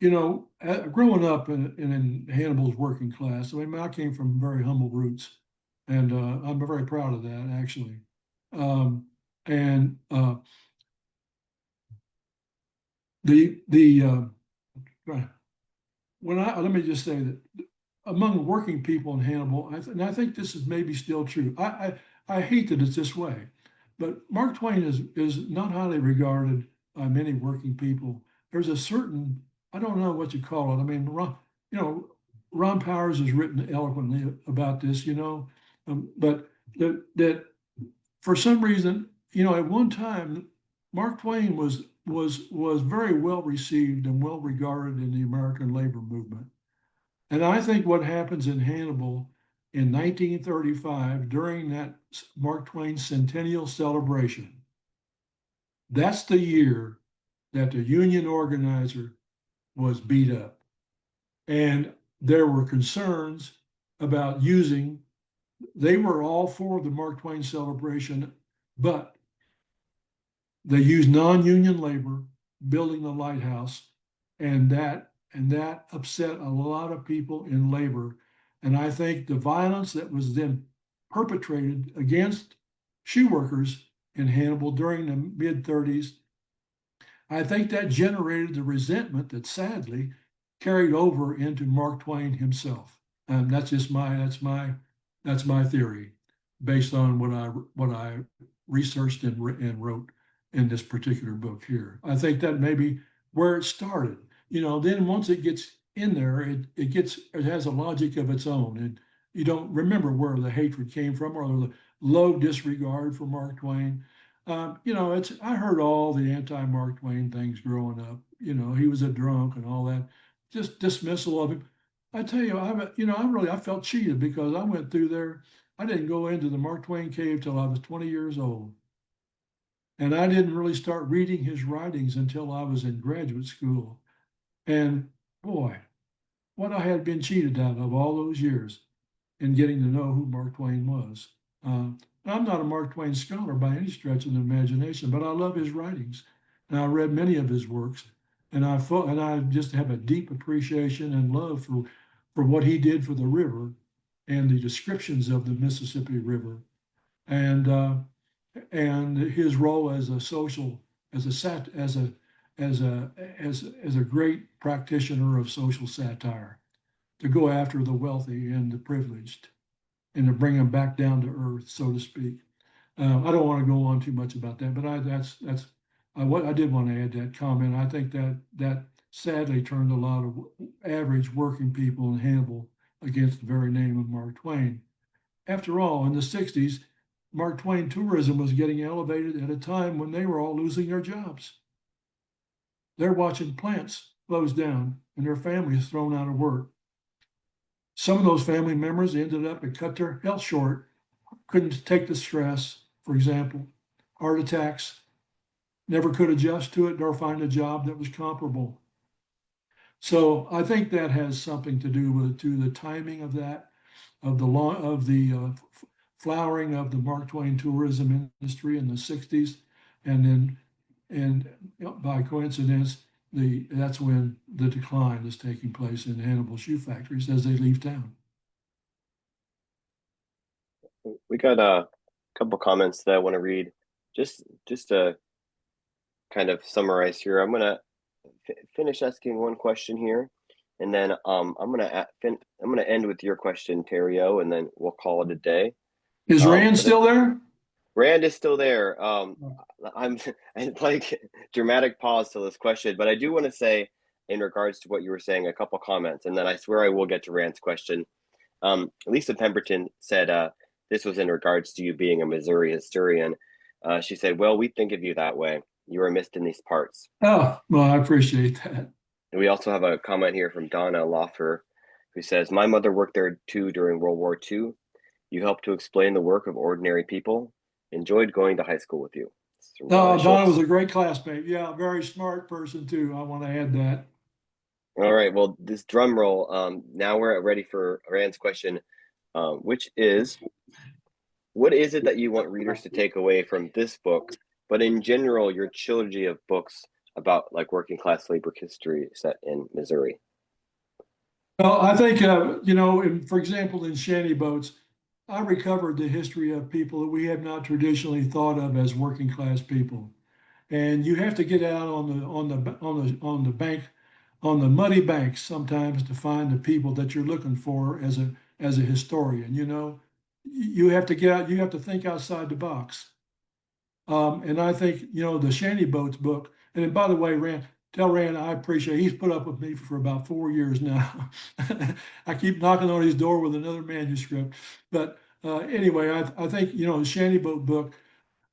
growing up in Hannibal's working class, I mean, I came from very humble roots, and I'm very proud of that actually. Um, and the when I let me just say that among working people in Hannibal, and I think this is maybe still true. I hate that it's this way, but Mark Twain is not highly regarded by many working people. There's a certain, I don't know what you call it. I mean, you know, Ron Powers has written eloquently about this, but that for some reason, at one time, Mark Twain was very well received and well regarded in the American labor movement. And I think what happens in Hannibal in 1935 during that Mark Twain centennial celebration, that's the year that the union organizer was beat up. And there were concerns about they were all for the Mark Twain celebration, but they used non-union labor building the lighthouse, and that upset a lot of people in labor. And I think the violence that was then perpetrated against shoe workers in Hannibal during the mid 30s, I think that generated the resentment that sadly carried over into Mark Twain himself. And that's my theory based on what I researched and wrote in this particular book here. I think that may be where it started. Then once it gets in there, it has a logic of its own. And you don't remember where the hatred came from or the low disregard for Mark Twain. I heard all the anti-Mark Twain things growing up. He was a drunk and all that, just dismissal of him. I tell you, I felt cheated because I went through there. I didn't go into the Mark Twain cave till I was 20 years old. And I didn't really start reading his writings until I was in graduate school. And boy, what I had been cheated out of all those years in getting to know who Mark Twain was. I'm not a Mark Twain scholar by any stretch of the imagination, but I love his writings. And I read many of his works, and I just have a deep appreciation and love for what he did for the river and the descriptions of the Mississippi River. And and his role as a social, as a sat, as a great practitioner of social satire, to go after the wealthy and the privileged, and to bring them back down to earth, so to speak. I don't want to go on too much about that, but that's what I did want to add that comment. I think that sadly turned a lot of average working people in Hannibal against the very name of Mark Twain. After all, in the 60s, Mark Twain tourism was getting elevated at a time when they were all losing their jobs. They're watching plants close down and their families thrown out of work. Some of those family members ended up and cut their health short, couldn't take the stress, for example, heart attacks, never could adjust to it nor find a job that was comparable. So I think that has something to do with the timing of that, of the flowering of the Mark Twain tourism industry in the 60s, and then by coincidence, that's when the decline is taking place in Hannibal shoe factories as they leave town. We got a couple comments that I want to read. Just to kind of summarize here, I'm gonna finish asking one question here, and then I'm gonna end with your question, Terrio, and then we'll call it a day. Is Rand But still there? Rand is still there. I'm I like dramatic pause to this question, but I do want to say in regards to what you were saying, a couple comments, and then I swear I will get to Rand's question. Lisa Pemberton said this was in regards to you being a Missouri historian. She said, "Well, we think of you that way. You are missed in these parts." Oh, well, I appreciate that. And we also have a comment here from Donna Loffer, who says, "My mother worked there too during World War II. You helped to explain the work of ordinary people. Enjoyed going to high school with you." This is from Donna Donna Schultz. was a great classmate. Yeah, very smart person too. I want to add that. All right. Well, this drum roll. Now we're ready for Rand's question, which is, what is it that you want readers to take away from this book, but in general, your trilogy of books about like working class labor history set in Missouri? Well, I think, for example, in shanty boats, I recovered the history of people that we have not traditionally thought of as working class people. And you have to get out on the bank, on the muddy banks sometimes to find the people that you're looking for as a historian. You have to get out, you have to think outside the box. And I think, the Shanty Boats book, and then by the way, tell Rand I appreciate, he's put up with me for about 4 years now. I keep knocking on his door with another manuscript. But anyway, I think, the Shanty Boat book,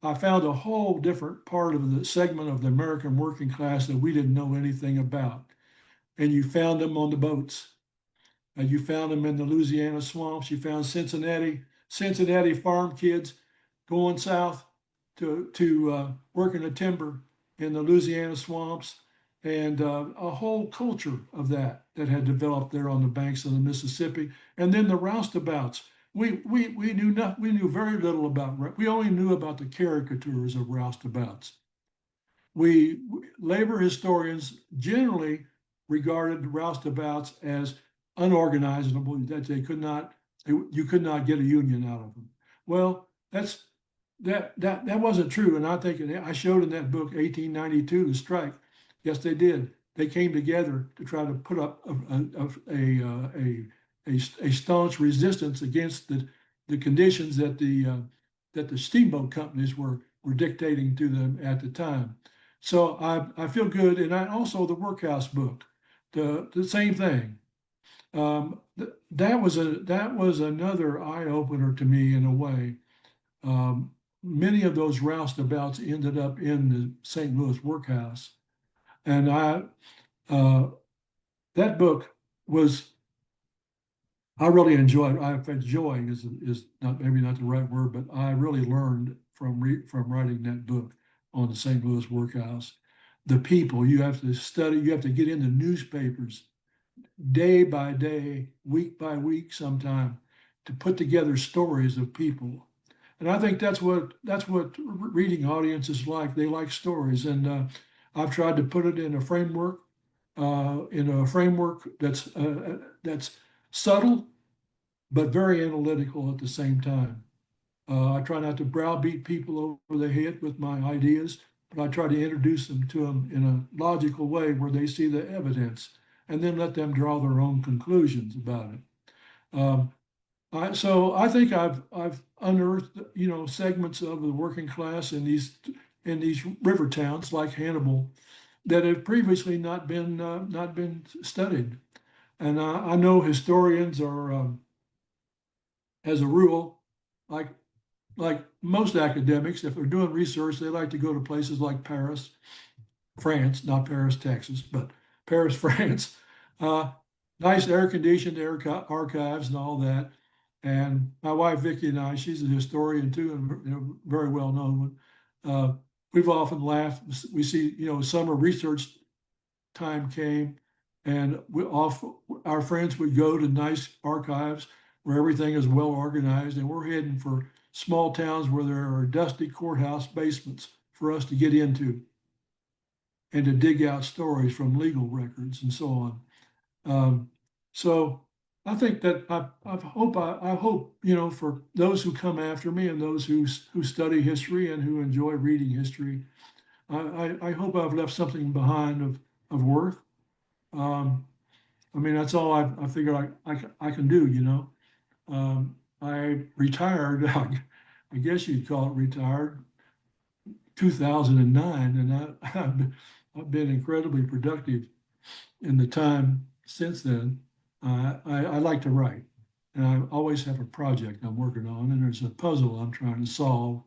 I found a whole different part of the segment of the American working class that we didn't know anything about. And you found them on the boats. You found them in the Louisiana swamps. You found Cincinnati farm kids going south to work in the timber in the Louisiana swamps, and a whole culture of that had developed there on the banks of the Mississippi. And then the roustabouts. We knew very little about. We only knew about the caricatures of roustabouts. Labor historians generally regarded roustabouts as unorganizable, that you could not get a union out of them. Well, that wasn't true, and I think I showed in that book 1892 the strike. Yes, they did. They came together to try to put up a staunch resistance against the conditions that the steamboat companies were dictating to them at the time. So I feel good, and also the workhouse book, the same thing. That was another eye opener to me in a way. Many of those roustabouts ended up in the St. Louis workhouse, and that book was I really enjoyed. I think joy is not maybe not the right word, but I really learned from writing that book on the St. Louis workhouse. The people you have to study, you have to get into newspapers day by day, week by week, sometime to put together stories of people. And I think that's what reading audiences like. They like stories, and I've tried to put it in a framework, that's subtle but very analytical at the same time. I try not to browbeat people over the head with my ideas, but I try to introduce them to them in a logical way where they see the evidence, and then let them draw their own conclusions about it. So I think I've unearthed segments of the working class in these river towns like Hannibal that have previously not been studied, and I know historians are, as a rule, like most academics, if they're doing research, they like to go to places like Paris, France, not Paris, Texas, but Paris, France. Uh, Nice air-conditioned archives and all that. And my wife Vicki and I, she's a historian too, and very well known one. We've often laughed. We see, summer research time came, and our friends would go to nice archives where everything is well organized, and we're heading for small towns where there are dusty courthouse basements for us to get into and to dig out stories from legal records and so on. So I think that I hope, for those who come after me and those who study history and who enjoy reading history, I hope I've left something behind of worth. I mean, that's all I figure I can do. I retired, I guess you'd call it retired, 2009, and I've been incredibly productive in the time since then. I like to write, and I always have a project I'm working on, and there's a puzzle I'm trying to solve.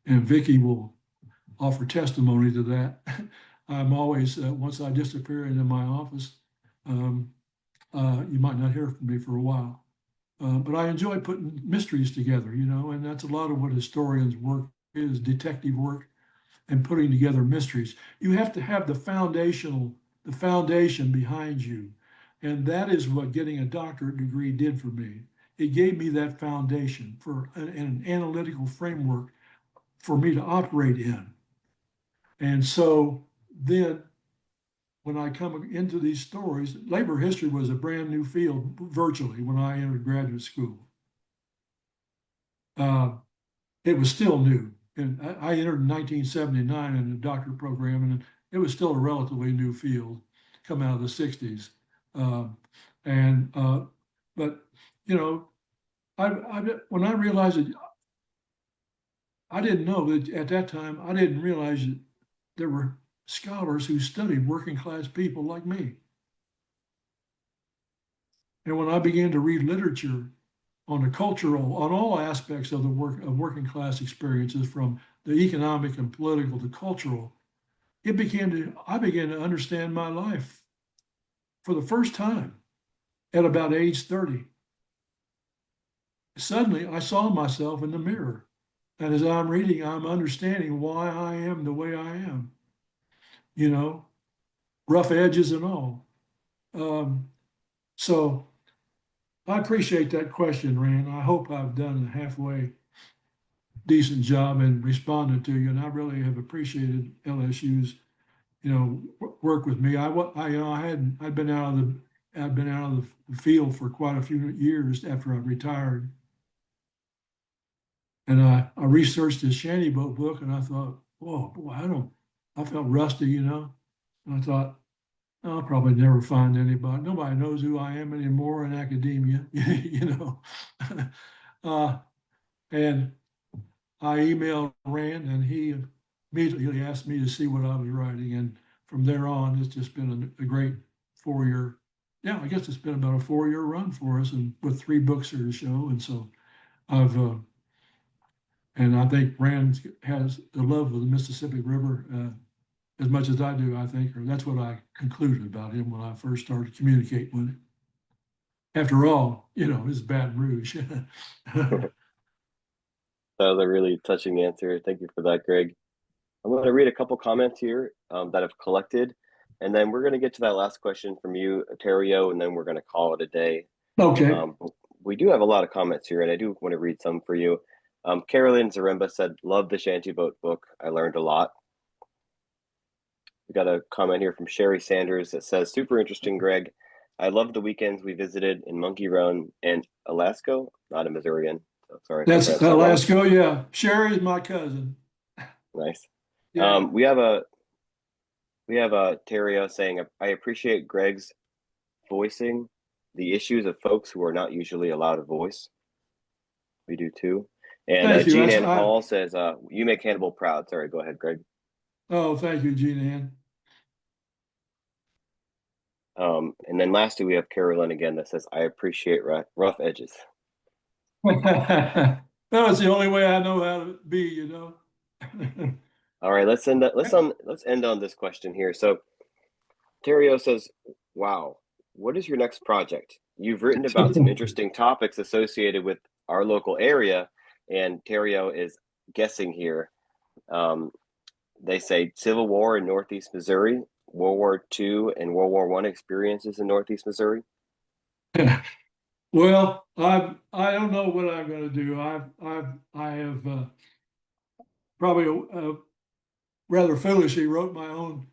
And Vicki will offer testimony to that. I'm always, once I disappear into my office, you might not hear from me for a while. But I enjoy putting mysteries together, and that's a lot of what historians' work is, detective work and putting together mysteries. You have to have the foundation behind you. And that is what getting a doctorate degree did for me. it gave me that foundation for an analytical framework for me to operate in. And so then when I come into these stories, labor history was a brand new field virtually when I entered graduate school. It was still new. And I entered in 1979 in the doctorate program, and it was still a relatively new field come out of the 60s. And but you know, when I realized it, I didn't know that at that time. I didn't realize that there were scholars who studied working class people like me. And when I began to read literature on the cultural, on all aspects of the working class experiences, from the economic and political to cultural, I began to understand my life for the first time at about age 30. Suddenly, I saw myself in the mirror. And as I'm reading, I'm understanding why I am the way I am, you know, rough edges and all. Um, so I appreciate that question, Rand. I hope I've done a halfway decent job in responding to you. And I really have appreciated LSU's, work with me. I'd been out of the field for quite a few years after I retired. And I researched this shanty boat book, and I thought, whoa, boy, I felt rusty, And I thought, I'll probably never find anybody. Nobody knows who I am anymore in academia, uh, and I emailed Rand, and he immediately asked me to see what I was writing. And from there on, it's just been a great 4 year, yeah, I guess it's been about a 4 year run for us, and with 3 books here to show. And so I've, and I think Rand has the love of the Mississippi River as much as I do, I think, or that's what I concluded about him when I first started communicating with him. After all, it's Baton Rouge. That was a really touching answer. Thank you for that, Greg. I'm going to read a couple comments here that I've collected, and then we're going to get to that last question from you, Terrio, and then we're going to call it a day. Okay. We do have a lot of comments here, and I do want to read some for you. Carolyn Zaremba said, "Love the Shanty Boat book. I learned a lot." We got a comment here from Sherry Sanders that says, "Super interesting, Greg. I love the weekends we visited in Monkey Run and Alaska." Not a Missourian. So sorry. That's Alaska. Yeah. Sherry is my cousin. Nice. Yeah. We have a Terrio saying, "I appreciate Gregg's voicing the issues of folks who are not usually allowed a voice." We do too. And Jean Ann Hall says, "You make Hannibal proud." Sorry, go ahead, Greg. Oh, thank you, Jean Ann. And then lastly, we have Carolyn again that says, "I appreciate rough edges." That was the only way I know how to be, All right, let's end on this question here. So Terrio says, "Wow, what is your next project? You've written about some interesting topics associated with our local area." And Terrio is guessing here. They say Civil War in Northeast Missouri, World War II and World War I experiences in Northeast Missouri. Well, I don't know what I'm going to do. I have probably rather foolishly wrote my own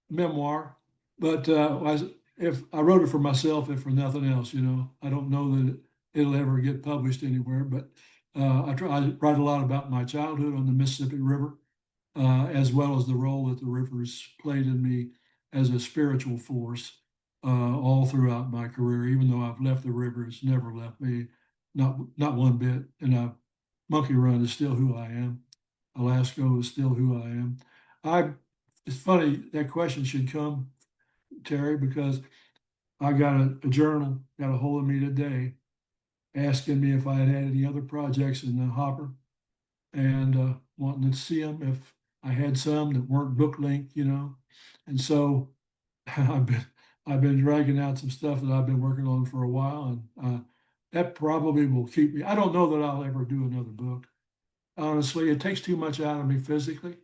memoir, but if I wrote it for myself, if for nothing else, I don't know that it'll ever get published anywhere. But I write a lot about my childhood on the Mississippi River, as well as the role that the rivers played in me as a spiritual force all throughout my career. Even though I've left the river, it's never left me, not one bit. And Monkey Run is still who I am. Alaska is still who I am. It's funny that question should come, Terry, because I got a journal got a hold of me today asking me if I had any other projects in the hopper, and wanting to see them if I had some that weren't book linked, And so I've been dragging out some stuff that I've been working on for a while, and that probably will keep me. I don't know that I'll ever do another book. Honestly, it takes too much out of me physically.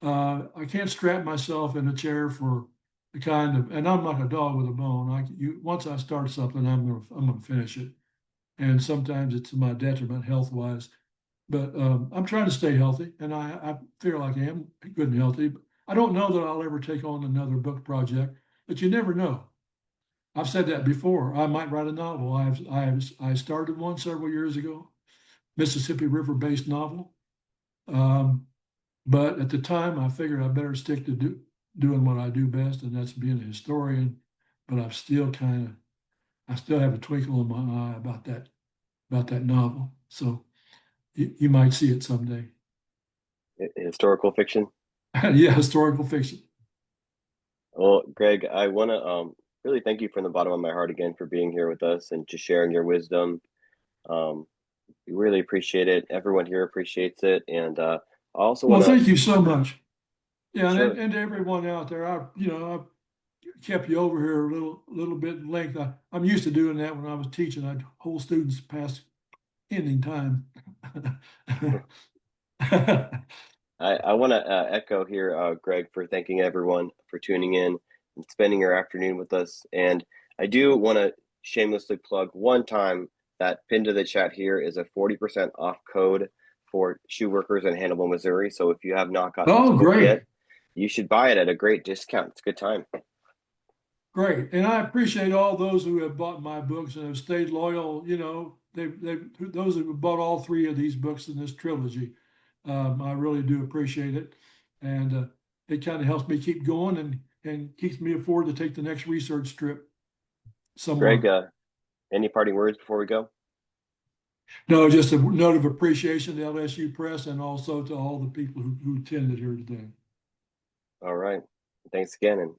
I can't strap myself in a chair for the kind of, and I'm like a dog with a bone. Once I start something, I'm gonna finish it. and sometimes it's to my detriment health-wise. But I'm trying to stay healthy, and I feel like I am good and healthy. But I don't know that I'll ever take on another book project, but you never know. I've said that before. I might write a novel. I started one several years ago, Mississippi River-based novel. But at the time, I figured I better stick to doing what I do best, and that's being a historian. But I still have a twinkle in my eye about that novel. So you might see it someday. Historical fiction. Yeah, historical fiction. Well, Gregg, I want to really thank you from the bottom of my heart again for being here with us and just sharing your wisdom. We really appreciate it. Everyone here appreciates it, and I also Well, want to thank you so much. Yeah, sure. and to everyone out there, I've kept you over here a little bit in length. I'm used to doing that when I was teaching. I'd hold students past ending time. I want to echo here, Gregg, for thanking everyone for tuning in and spending your afternoon with us. And I do want to shamelessly plug one time that pinned to the chat here is a 40% off code for shoe workers in Hannibal, Missouri. So if you have not got this Oh, book great. yet, you should buy it at a great discount. It's a good time. Great. And I appreciate all those who have bought my books and have stayed loyal. Those who have bought all three of these books in this trilogy. I really do appreciate it. And it kind of helps me keep going and keeps me afford to take the next research trip Gregg, somewhere. any parting words before we go? No, just a note of appreciation to LSU Press and also to all the people who attended here today. All right. Thanks again and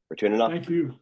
for tuning up. Thank you.